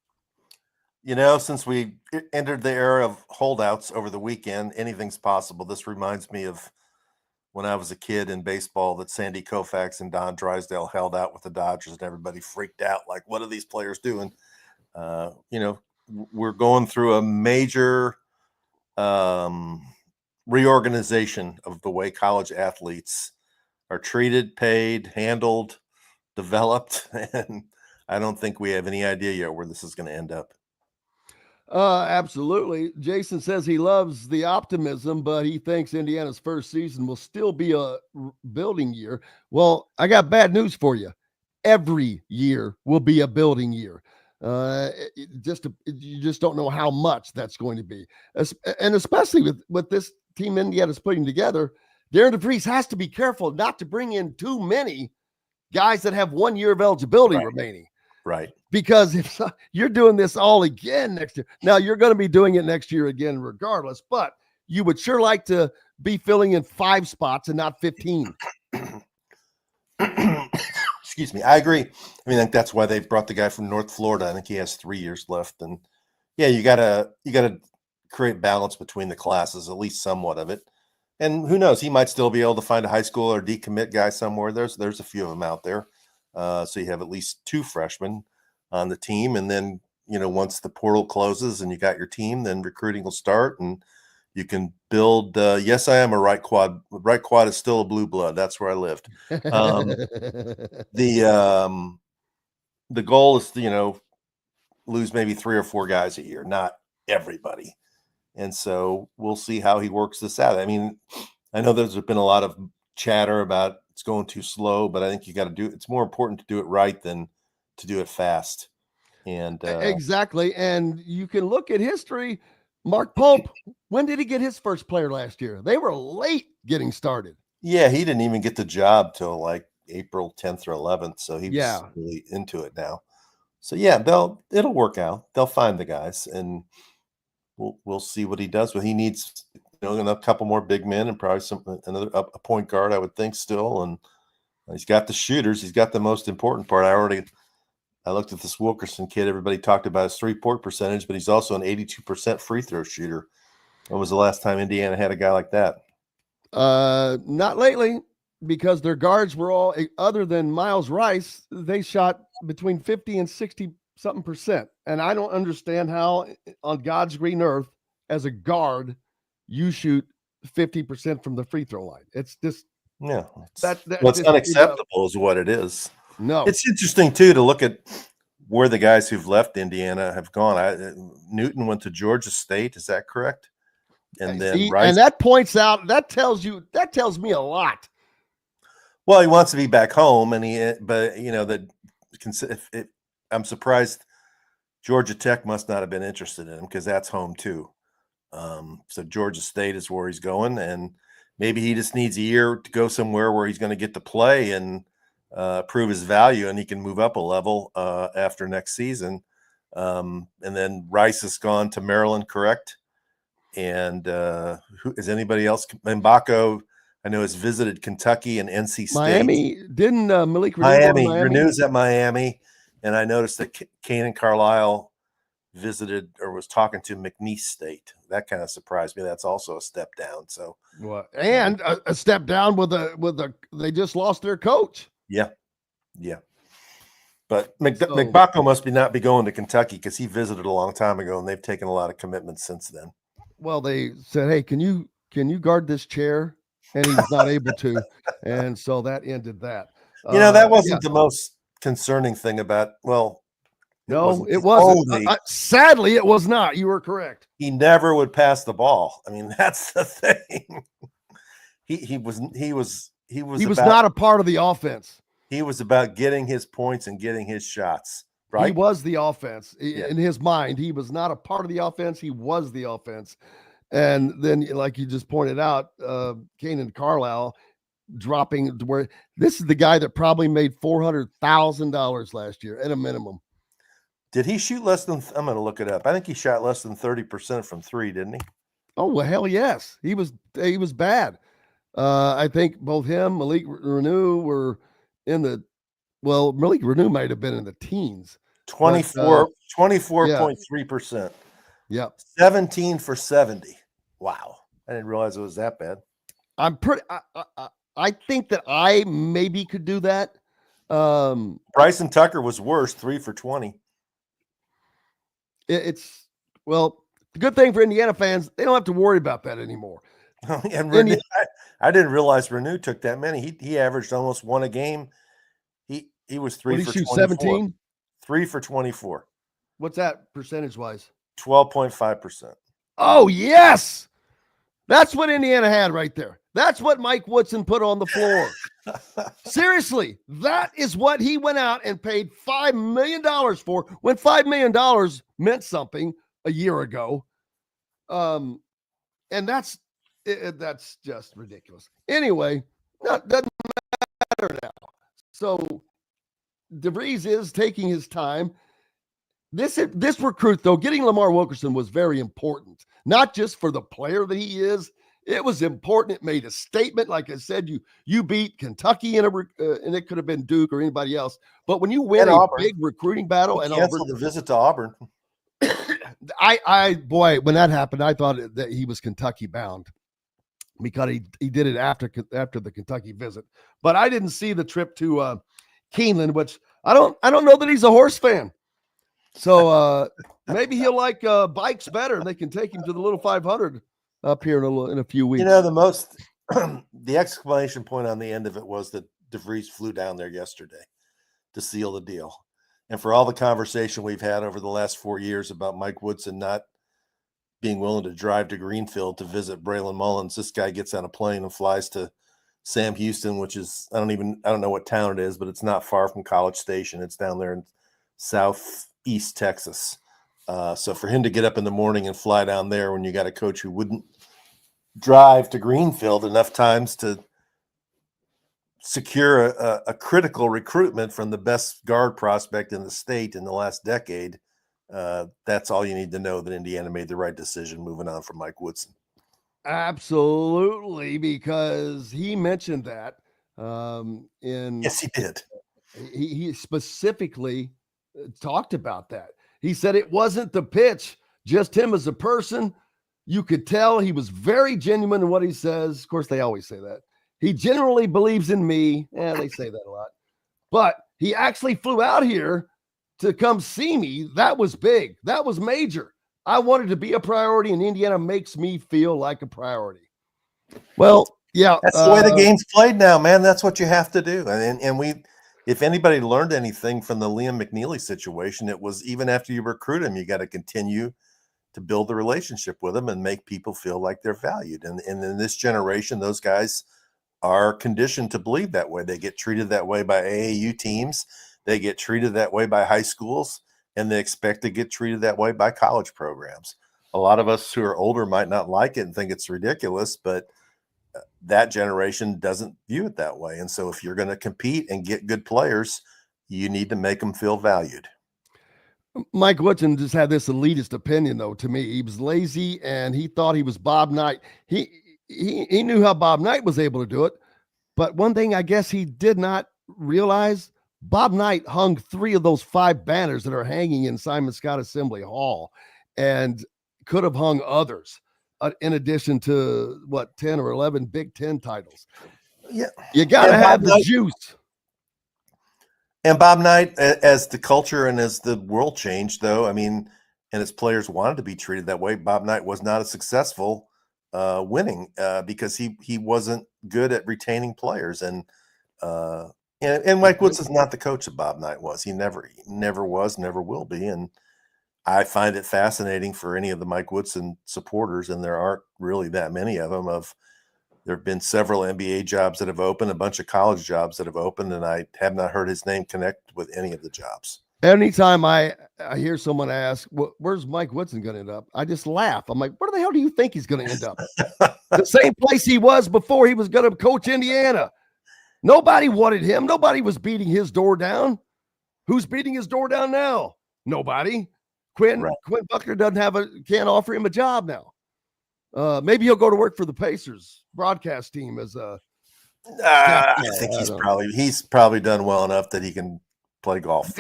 Since we entered the era of holdouts over the weekend, anything's possible. This reminds me of when I was a kid in baseball that Sandy Koufax and Don Drysdale held out with the Dodgers and everybody freaked out. Like, what are these players doing? We're going through a major reorganization of the way college athletes are treated, paid, handled, developed. And I don't think we have any idea yet where this is going to end up. Absolutely. Jason says he loves the optimism, but he thinks Indiana's first season will still be a building year. Well, I got bad news for you. Every year will be a building year. You just don't know how much that's going to be. And especially with this team Indiana's putting together, Darian DeVries has to be careful not to bring in too many guys that have 1 year of eligibility remaining. Right. Because if you're doing this all again next year, now you're going to be doing it next year again regardless, but you would sure like to be filling in 5 spots and not 15. Excuse me. I agree. I think that's why they brought the guy from North Florida. I think he has 3 years left. And yeah, you gotta create balance between the classes, at least somewhat of it. And who knows, he might still be able to find a high school or decommit guy somewhere. There's a few of them out there. So you have at least 2 freshmen on the team. And then, once the portal closes and you got your team, then recruiting will start and you can build. Yes, I am a right quad. Right quad is still a blue blood. That's where I lived. The goal is to, lose maybe 3 or 4 guys a year, not everybody. And so we'll see how he works this out. I know there's been a lot of chatter about it's going too slow, but I think you got to it's more important to do it right than to do it fast. And exactly. And you can look at history. Mark Pope, when did he get his first player last year? They were late getting started. Yeah, he didn't even get the job till like April 10th or 11th. So he was really into it now. So yeah, it'll work out. They'll find the guys and we'll see what he does. But he needs a couple more big men and probably a point guard, I would think, still. And he's got the shooters. He's got the most important part. I looked at this Wilkerson kid. Everybody talked about his 3-point percentage, but he's also an 82% free throw shooter. When was the last time Indiana had a guy like that? Not lately, because their guards were all, other than Miles Rice, they shot between 50 and 60-something%. And I don't understand how on God's green earth, as a guard, you shoot 50% from the free throw line. It's just it's unacceptable is what it is. No, it's interesting too to look at where the guys who've left Indiana have gone. Newton went to Georgia State. Is that correct? And then Rice, and that points out, that tells me a lot. Well, he wants to be back home, I'm surprised Georgia Tech must not have been interested in him because that's home too. So Georgia State is where he's going, and maybe he just needs a year to go somewhere where he's going to get to play and prove his value, and he can move up a level after next season. And then Rice has gone to Maryland, correct? And who is anybody else? Mbako, I know, has visited Kentucky and NC State. Miami, didn't Malik Renew Miami. Renew's at Miami. And I noticed that Kanan Carlisle visited or was talking to McNeese State. That kind of surprised me. That's also a step down. So, and a step down with they just lost their coach. Yeah. But McBucko must not be going to Kentucky because he visited a long time ago, and they've taken a lot of commitments since then. Well, they said, "Hey, can you guard this chair?" And he's not able to, and so that ended that. That wasn't the most concerning thing about. Well, it wasn't. Sadly, it was not. You were correct. He never would pass the ball. I mean, that's the thing. He was not a part of the offense. He was about getting his points and getting his shots. Right? He was the offense in his mind. He was not a part of the offense. He was the offense. And then, like you just pointed out, Kanan Carlisle dropping to where this is the guy that probably made $400,000 last year at a minimum. Did he shoot less than? I'm going to look it up. I think he shot less than 30% from three, didn't he? Oh well, hell yes. He was bad. I think both him, Malik Renew were in the. Well, Malik Renew might have been in the teens. 24.3%. Yep. 17 for 70. Wow. I didn't realize it was that bad. I'm pretty. I think that I maybe could do that. Bryson Tucker was worse, 3 for 20. It's the good thing for Indiana fans, they don't have to worry about that anymore. And Renew, I didn't realize Renew took that many. He averaged almost one a game. He was 3 for 24. 17? 3 for 24. What's that percentage wise? 12.5%. Oh, yes. That's what Indiana had right there. That's what Mike Woodson put on the floor. Seriously, that is what he went out and paid $5 million for when $5 million meant something a year ago. And that's just ridiculous. Anyway, doesn't matter now. So DeVries is taking his time. This recruit, though, getting Lamar Wilkerson was very important, not just for the player that he is. It was important. It made a statement. Like I said, you beat Kentucky and it could have been Duke or anybody else. But when you win a big recruiting battle and canceled the visit to Auburn, when that happened, I thought that he was Kentucky bound because he did it after the Kentucky visit. But I didn't see the trip to Keeneland, which I don't know that he's a horse fan. So maybe he'll like bikes better. They can take him to the little 500 up here in a few weeks. The exclamation point on the end of it was that DeVries flew down there yesterday to seal the deal. And for all the conversation we've had over the last 4 years about Mike Woodson not being willing to drive to Greenfield to visit Braylon Mullins, this guy gets on a plane and flies to Sam Houston, which is, I don't know what town it is, but it's not far from College Station. It's down there in southeast Texas. So for him to get up in the morning and fly down there when you got a coach who wouldn't drive to Greenfield enough times to secure a critical recruitment from the best guard prospect in the state in the last decade, that's all you need to know, that Indiana made the right decision moving on from Mike Woodson. Absolutely, because he mentioned that. Yes, he did. He specifically talked about that. He said it wasn't the pitch, just him as a person. You could tell he was very genuine in what he says. Of course, they always say that. He generally believes in me. They say that a lot. But he actually flew out here to come see me. That was big. That was major. I wanted to be a priority, and Indiana makes me feel like a priority. Well, yeah. That's the way the game's played now, man. That's what you have to do. And we, if anybody learned anything from the Liam McNeely situation, it was even after you recruit him, you got to continue to build the relationship with them and make people feel like they're valued. And in this generation, those guys are conditioned to believe that way. They get treated that way by AAU teams. They get treated that way by high schools, and they expect to get treated that way by college programs. A lot of us who are older might not like it and think it's ridiculous, but that generation doesn't view it that way. And so if you're going to compete and get good players, you need to make them feel valued. Mike Woodson just had this elitist opinion, though, to me. He was lazy, and he thought he was Bob Knight. He knew how Bob Knight was able to do it, but one thing I guess he did not realize, Bob Knight hung 3 of those 5 banners that are hanging in Simon Scott Assembly Hall, and could have hung others in addition to, 10 or 11 Big Ten titles. Yeah. You got to have the juice. And Bob Knight, as the culture and as the world changed, though, I mean, and his players wanted to be treated that way, Bob Knight was not as successful winning because he wasn't good at retaining players. And Mike Woods is not the coach that Bob Knight was. He never was, never will be. And I find it fascinating for any of the Mike Woodson supporters, and there aren't really that many of them, there have been several NBA jobs that have opened, a bunch of college jobs that have opened, and I have not heard his name connect with any of the jobs. Anytime I hear someone ask, where's Mike Woodson going to end up? I just laugh. I'm like, where the hell do you think he's going to end up? The same place he was before he was going to coach Indiana. Nobody wanted him. Nobody was beating his door down. Who's beating his door down now? Nobody. Quinn Buckner can't offer him a job now. Maybe he'll go to work for the Pacers broadcast team as a. I think he's probably done well enough that he can play golf.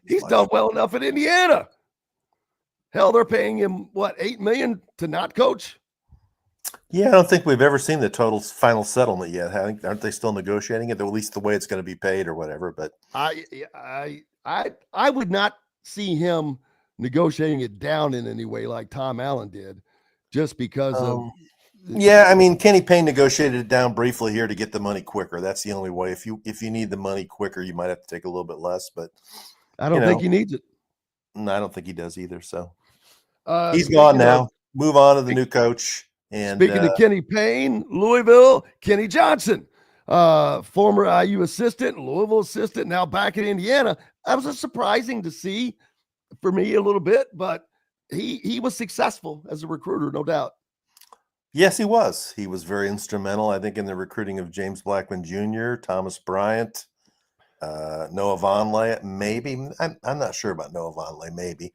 He's done well enough at Indiana. Hell, they're paying him $8 million to not coach. Yeah, I don't think we've ever seen the total final settlement yet. Aren't they still negotiating it? At least the way it's going to be paid or whatever. But I would not see him negotiating it down in any way like Tom Allen did. Just because of I mean, Kenny Payne negotiated it down briefly here to get the money quicker. That's the only way. If you need the money quicker, you might have to take a little bit less. But I don't think he needs it. No, I don't think he does either. So he's gone now. Move on to the new coach. And speaking of Kenny Payne, Louisville, Kenny Johnson, former IU assistant, Louisville assistant, now back in Indiana. That was surprising to see for me a little bit, but he was successful as a recruiter, no doubt. Yes, he was. He was very instrumental, I think, in the recruiting of James Blackman Jr., Thomas Bryant, Noah Vonleh, maybe. I'm not sure about Noah Vonleh, maybe.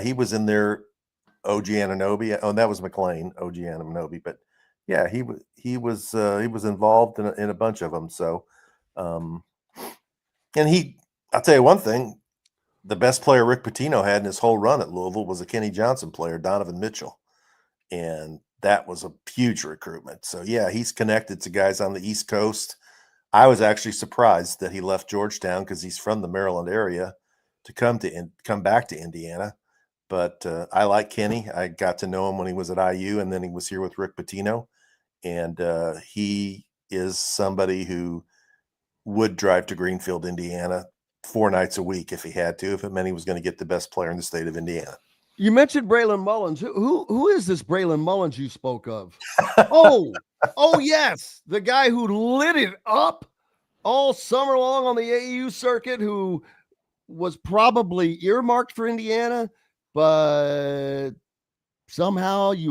He was in there. OG Anunoby. Oh, that was McLean, OG Anunoby. But yeah, he was involved in a bunch of them. So, and I'll tell you one thing. The best player Rick Pitino had in his whole run at Louisville was a Kenny Johnson player, Donovan Mitchell. And that was a huge recruitment. So, yeah, he's connected to guys on the East Coast. I was actually surprised that he left Georgetown because he's from the Maryland area to come back to Indiana. But I like Kenny. I got to know him when he was at IU, and then he was here with Rick Pitino. And he is somebody who would drive to Greenfield, Indiana 4 nights a week if he had to, if it meant he was going to get the best player in the state of Indiana. You mentioned Braylon Mullins. Who is this Braylon Mullins you spoke of? Oh, yes. The guy who lit it up all summer long on the AAU circuit, who was probably earmarked for Indiana, but somehow it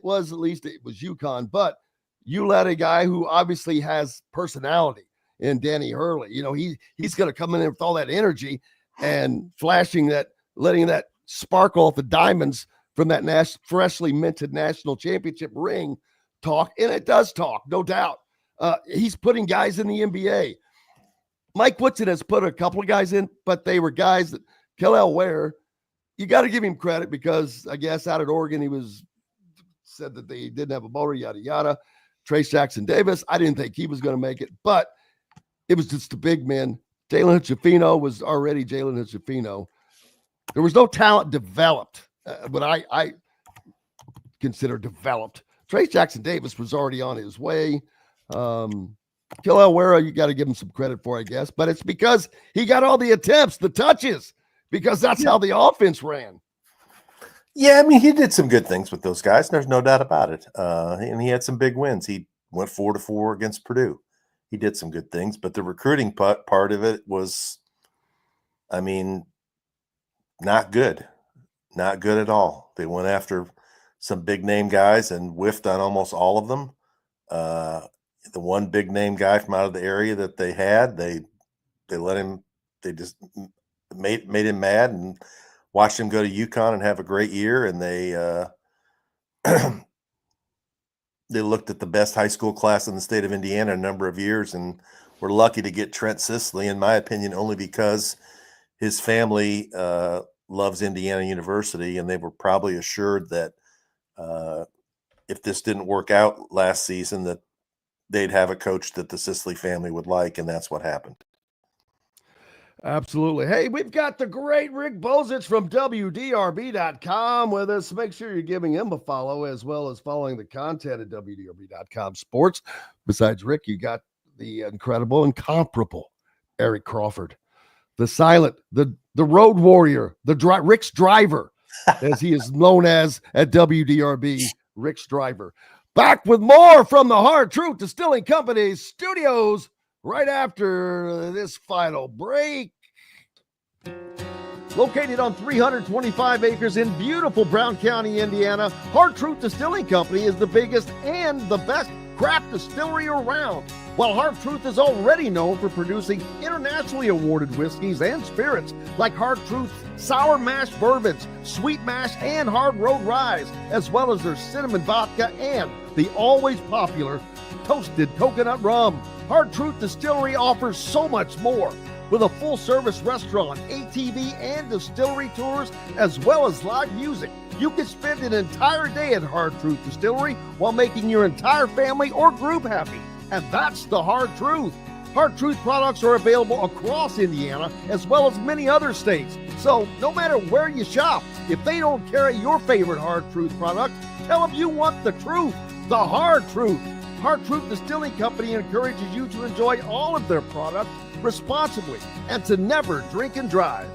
was UConn, but you let a guy who obviously has personality in Danny Hurley. You know, he's going to come in there with all that energy and letting that sparkle off the diamonds from that freshly minted national championship ring talk. And it does talk, no doubt. He's putting guys in the NBA. Mike Woodson has put a couple of guys in, but they were guys that Kellel Ware, you got to give him credit because I guess out at Oregon, he said that they didn't have a motor, yada, yada. Trace Jackson Davis, I didn't think he was going to make it, but it was just the big men. Jalen Hutchefino was already Jalen Hutchefino. There was no talent developed, but I consider developed. Trace Jackson Davis was already on his way. Kellel Ware, you got to give him some credit for, I guess, but it's because he got all the attempts, the touches, because that's how the offense ran. Yeah, I mean, he did some good things with those guys. There's no doubt about it. And he had some big wins. He went 4-4 against Purdue. He did some good things, but the recruiting part of it was, I mean, not good. Not good at all. They went after some big name guys and whiffed on almost all of them. The one big name guy from out of the area that they had, they let him. They just made him mad and watched him go to UConn and have a great year. And they they looked at the best high school class in the state of Indiana a number of years, and were lucky to get Trent Sisley, in my opinion, only because his family loves Indiana University, and they were probably assured that if this didn't work out last season, that they'd have a coach that the Sisley family would like, and that's what happened. Absolutely. Hey, we've got the great Rick Bozich from WDRB.com with us. Make sure you're giving him a follow, as well as following the content at WDRB.com sports. Besides Rick, you got the incredible, incomparable Eric Crawford, the silent, the road warrior, Rick's driver, as he is known as at WDRB, Rick's driver. Back with more from the Hard Truth Distilling Company studios right after this final break. Located on 325 acres in beautiful Brown County, Indiana, Hard Truth Distilling Company is the biggest and the best craft distillery around. While Hard Truth is already known for producing internationally awarded whiskeys and spirits like Hard Truth's sour mash bourbons, sweet mash, and hard road ryes, as well as their cinnamon vodka and the always popular toasted coconut rum. Hard Truth Distillery offers so much more. With a full-service restaurant, ATV, and distillery tours, as well as live music, you can spend an entire day at Hard Truth Distillery while making your entire family or group happy. And that's the Hard Truth. Hard Truth products are available across Indiana, as well as many other states. So no matter where you shop, if they don't carry your favorite Hard Truth product, tell them you want the truth, the Hard Truth. Hard Truth Distilling Company encourages you to enjoy all of their products responsibly and to never drink and drive.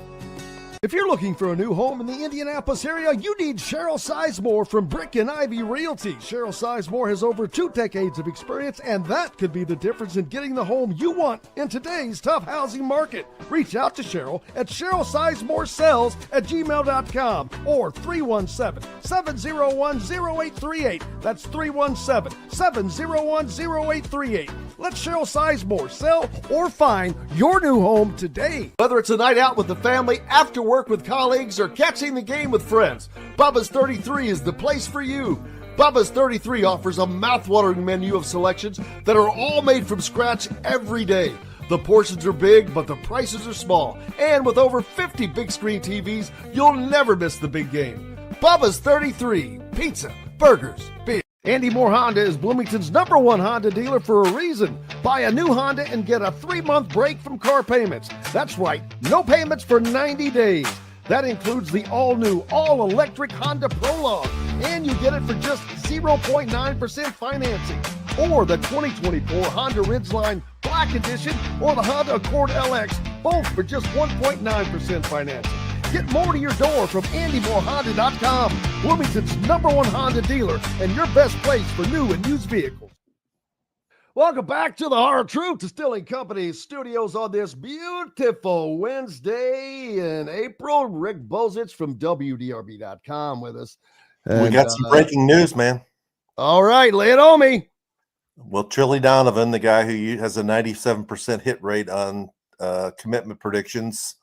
If you're looking for a new home in the Indianapolis area, you need Cheryl Sizemore from Brick and Ivy Realty. Cheryl Sizemore has over 2 decades of experience, and that could be the difference in getting the home you want in today's tough housing market. Reach out to Cheryl at CherylSizemore@gmail.com or 317-701-0838. That's 317-701-0838. Let Cheryl Sizemore sell or find your new home today. Whether it's a night out with the family, after work with colleagues, or catching the game with friends, Bubba's 33 is the place for you. Bubba's 33 offers a mouthwatering menu of selections that are all made from scratch every day. The portions are big, but the prices are small. And with over 50 big screen TVs, you'll never miss the big game. Bubba's 33, pizza, burgers, beer. Andy Moore Honda is Bloomington's #1 Honda dealer for a reason. Buy a new Honda and get a 3-month break from car payments. That's right, no payments for 90 days. That includes the all-new, all-electric Honda Prologue, and you get it for just 0.9% financing. Or the 2024 Honda Ridgeline Black Edition or the Honda Accord LX, both for just 1.9% financing. Get more to your door from AndyMooreHonda.com, Bloomington's #1 Honda dealer and your best place for new and used vehicles. Welcome back to the Hard Truth Distilling Company studios on this beautiful Wednesday in April. Rick Bozich from WDRB.com with us. And, we got some breaking news, man. All right, lay it on me. Well, Trilly Donovan, the guy who has a 97% hit rate on commitment predictions,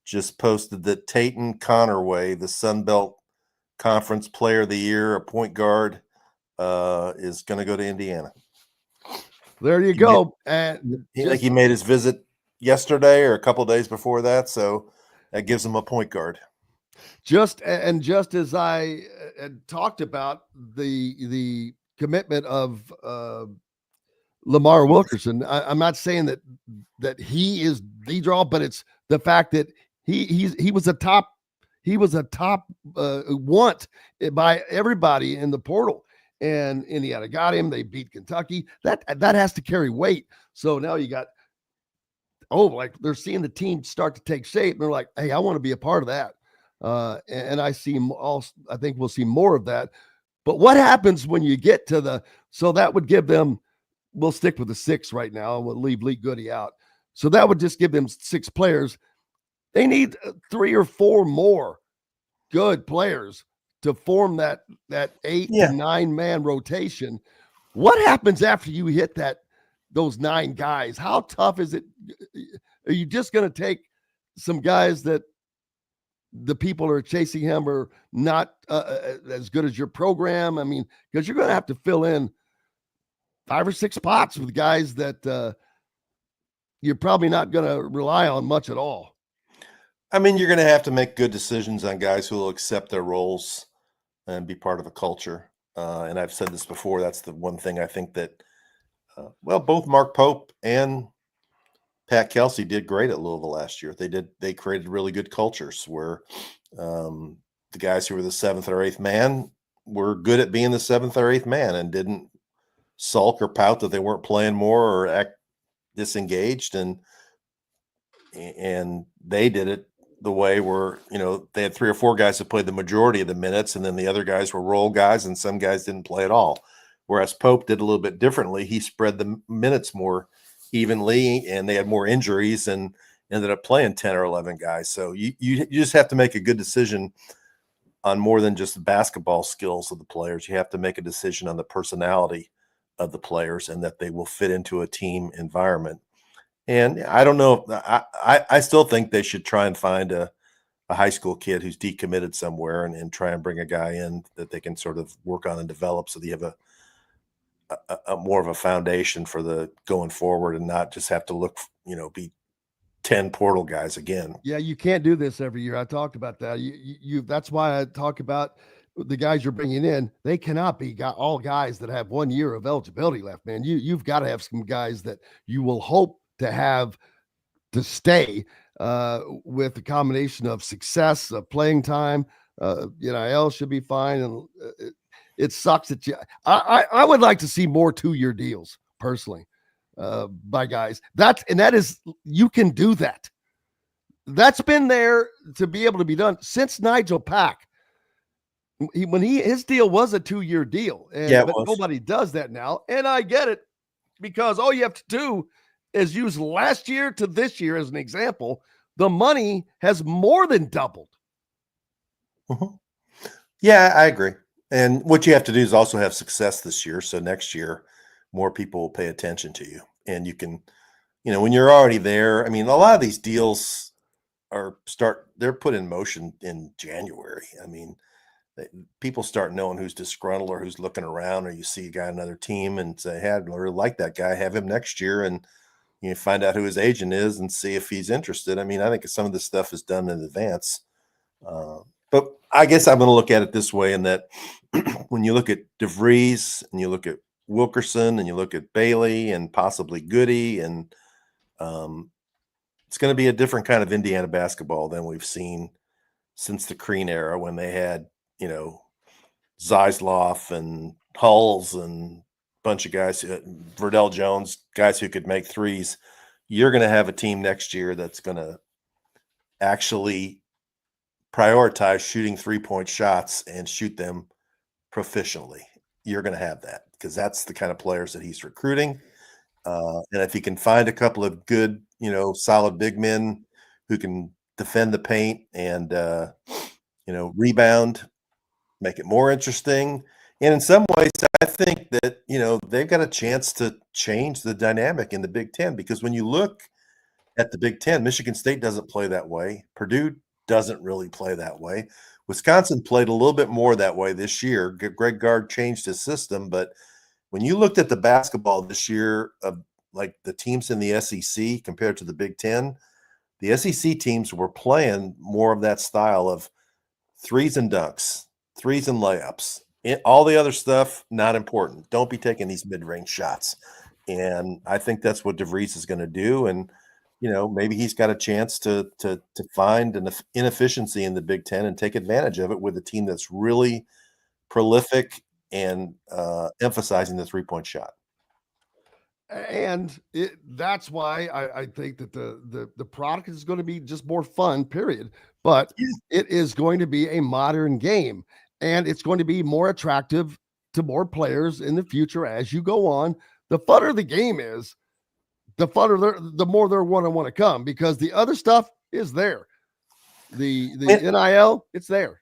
just posted that Tayton Conerway, the Sun Belt Conference Player of the Year, a point guard, is going to go to Indiana. There you go. And he made his visit yesterday or a couple of days before that, so that gives him a point guard. Just as I talked about the commitment of Lamar Wilkerson, I'm not saying that he is the draw, but it's the fact that he was a top want by everybody in the portal, and Indiana got him. They beat Kentucky. That has to carry weight. So now you got like they're seeing the team start to take shape, and they're like, hey, I want to be a part of that. And I think we'll see more of that. But what happens when you get to so that would give them, we'll stick with the 6 right now, and we'll leave Lee Goody out. So that would just give them 6 players. They need 3 or 4 more good players to form that 8 to 9 man rotation. What happens after you hit those 9 guys? How tough is it? Are you just going to take some guys that the people are chasing him are not as good as your program? I mean, because you're going to have to fill in 5 or 6 spots with guys that you're probably not going to rely on much at all. I mean, you're going to have to make good decisions on guys who will accept their roles and be part of a culture. And I've said this before. That's the one thing I think that, both Mark Pope and Pat Kelsey did great at Louisville last year. They created really good cultures where the guys who were the 7th or 8th man were good at being the 7th or 8th man and didn't sulk or pout that they weren't playing more or act disengaged. And they did it the way where, they had 3 or 4 guys that played the majority of the minutes, and then the other guys were role guys, and some guys didn't play at all. Whereas Pope did a little bit differently. He spread the minutes more evenly, and they had more injuries and ended up playing 10 or 11 guys. So you just have to make a good decision on more than just the basketball skills of the players. You have to make a decision on the personality of the players and that they will fit into a team environment. And I don't know. I still think they should try and find a high school kid who's decommitted somewhere and try and bring a guy in that they can sort of work on and develop so that you have a more of a foundation for the going forward and not just have to look, be 10 portal guys again. Yeah, you can't do this every year. I talked about that. That's why I talk about the guys you're bringing in. They cannot be all guys that have 1 year of eligibility left, man. You've got to have some guys that you will hope to have to stay with a combination of success, playing time. NIL should be fine. And it sucks that I would like to see more 2-year deals personally by guys. You can do that. That's been there to be able to be done since Nigel Pack. His deal was a 2-year deal, but nobody does that now. And I get it, because all you have to do is use last year to this year as an example. The money has more than doubled. Mm-hmm. Yeah, I agree. And what you have to do is also have success this year. So next year, more people will pay attention to you. And you can, when you're already there, I mean, a lot of these deals they're put in motion in January. I mean, people start knowing who's disgruntled or who's looking around, or you see a guy on another team and say, hey, I really like that guy, have him next year. And you find out who his agent is and see if he's interested. I mean, I think some of this stuff is done in advance. But I guess I'm going to look at it this way, in that when you look at DeVries and you look at Wilkerson and you look at Bailey and possibly Goody, and it's going to be a different kind of Indiana basketball than we've seen since the Crean era, when they had, Zeisloff and Hulls and bunch of guys, Verdell Jones, guys who could make threes. You're going to have a team next year that's going to actually prioritize shooting 3-point shots and shoot them proficiently. You're going to have that, because that's the kind of players that he's recruiting. And if he can find a couple of good, solid big men who can defend the paint and, rebound, make it more interesting. And in some ways, I think that, they've got a chance to change the dynamic in the Big Ten, because when you look at the Big Ten, Michigan State doesn't play that way. Purdue doesn't really play that way. Wisconsin played a little bit more that way this year. Greg Gard changed his system. But when you looked at the basketball this year of like the teams in the SEC compared to the Big Ten, the SEC teams were playing more of that style of threes and dunks, threes and layups. All the other stuff, not important. Don't be taking these mid-range shots. And I think that's what DeVries is going to do. And, maybe he's got a chance to find an inefficiency in the Big Ten and take advantage of it with a team that's really prolific and emphasizing the 3-point shot. And that's why I think that the product is going to be just more fun, period. But it is going to be a modern game. And it's going to be more attractive to more players in the future as you go on. The funner the game is, the more they're going to want to come, because the other stuff is there. The NIL, it's there.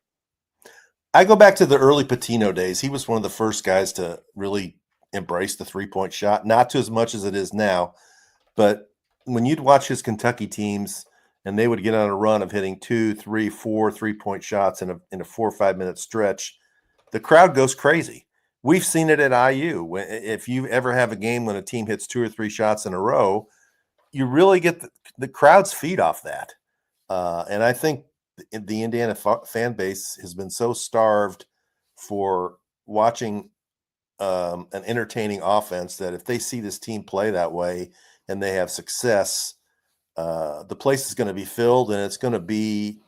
I go back to the early Patino days. He was one of the first guys to really embrace the three-point shot, not to as much as it is now, but when you'd watch his Kentucky teams and they would get on a run of hitting 2, 3, 4 3-point shots in a 4 or 5 minute stretch, the crowd goes crazy. We've seen it at IU. If you ever have a game when a team hits 2 or 3 shots in a row, you really get the crowd's feed off that. And I think the Indiana fan base has been so starved for watching an entertaining offense that if they see this team play that way and they have success, the place is going to be filled, and the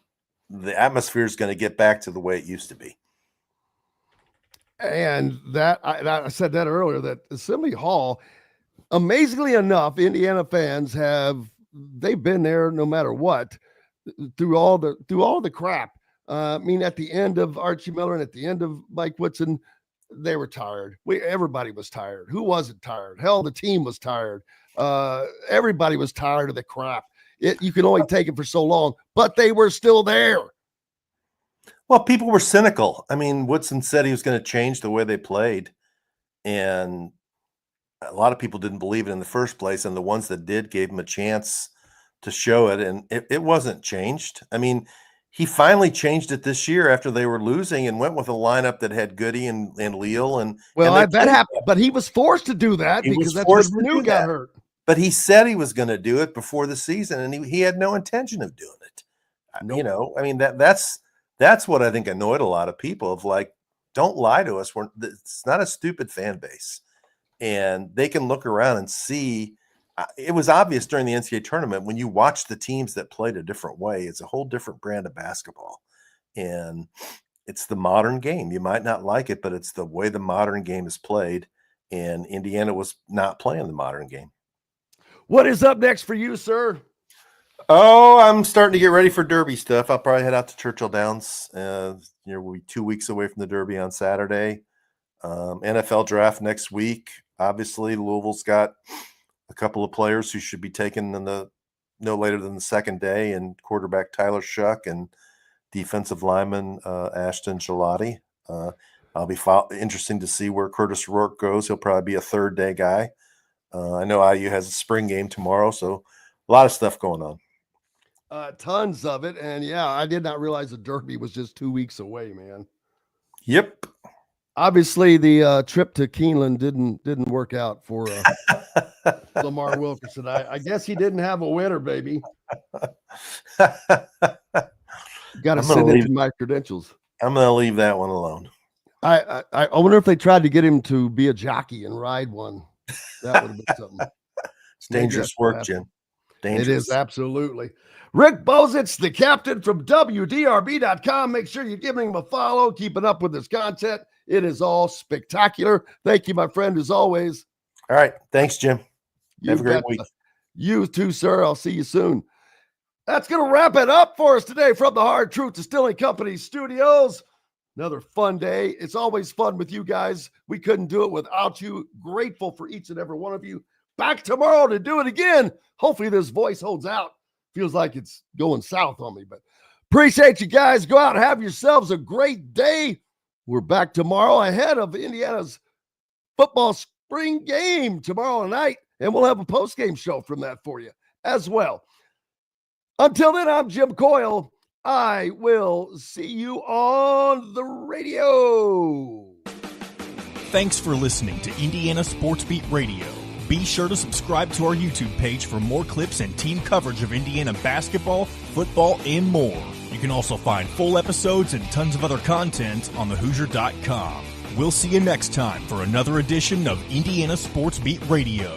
atmosphere is going to get back to the way it used to be. And I said that earlier, that Assembly Hall, amazingly enough, Indiana fans they've been there no matter what, through all the crap. I mean, at the end of Archie Miller and at the end of Mike Woodson, they were tired. Everybody was tired. Who wasn't tired? Hell, the team was tired. Everybody was tired of the crap. You can only take it for so long, but they were still there. Well, people were cynical. I mean, Woodson said he was going to change the way they played, and a lot of people didn't believe it in the first place, and the ones that did gave him a chance to show it, and it wasn't changed. I mean, he finally changed it this year after they were losing and went with a lineup that had Goody and Leal. That happened, but he was forced to do that because that's when Renew got hurt. But he said he was going to do it before the season, and he had no intention of doing it. Nope. You know, I mean, that's what I think annoyed a lot of people, of like, don't lie to us. It's not a stupid fan base. And they can look around and see. It was obvious during the NCAA tournament when you watch the teams that played a different way. It's a whole different brand of basketball. And it's the modern game. You might not like it, but it's the way the modern game is played. And Indiana was not playing the modern game. What is up next for you, sir? Oh, I'm starting to get ready for Derby stuff. I'll probably head out to Churchill Downs. We'll be 2 weeks away from the Derby on Saturday. NFL draft next week. Obviously, Louisville's got a couple of players who should be taken no later than the second day, and quarterback Tyler Shuck and defensive lineman Ashton Gelati. I'll be interesting to see where Curtis Rourke goes. He'll probably be a third day guy. I know IU has a spring game tomorrow, so a lot of stuff going on. Tons of it. And yeah, I did not realize the Derby was just 2 weeks away, man. Yep. Obviously, the trip to Keeneland didn't work out for Lamar Wilkerson. I guess he didn't have a winner, baby. Got to send in my credentials. I'm going to leave that one alone. I wonder if they tried to get him to be a jockey and ride one. That would have been something. It's dangerous work, Jim. Dangerous. It is, absolutely. Rick Bozich, the captain from WDRB.com. Make sure you're giving him a follow, keeping up with his content. It is all spectacular. Thank you, my friend, as always. All right. Thanks, Jim. Have a great week. You too, sir. I'll see you soon. That's going to wrap it up for us today from the Hard Truth Distilling Company studios. Another fun day. It's always fun with you guys. We couldn't do it without you. Grateful for each and every one of you. Back tomorrow to do it again. Hopefully this voice holds out. Feels like it's going south on me, but appreciate you guys. Go out and have yourselves a great day. We're back tomorrow ahead of Indiana's football spring game tomorrow night, and we'll have a post-game show from that for you as well. Until then, I'm Jim Coyle. I will see you on the radio. Thanks for listening to Indiana Sports Beat Radio. Be sure to subscribe to our YouTube page for more clips and team coverage of Indiana basketball, football, and more. You can also find full episodes and tons of other content on thehoosier.com. We'll see you next time for another edition of Indiana Sports Beat Radio.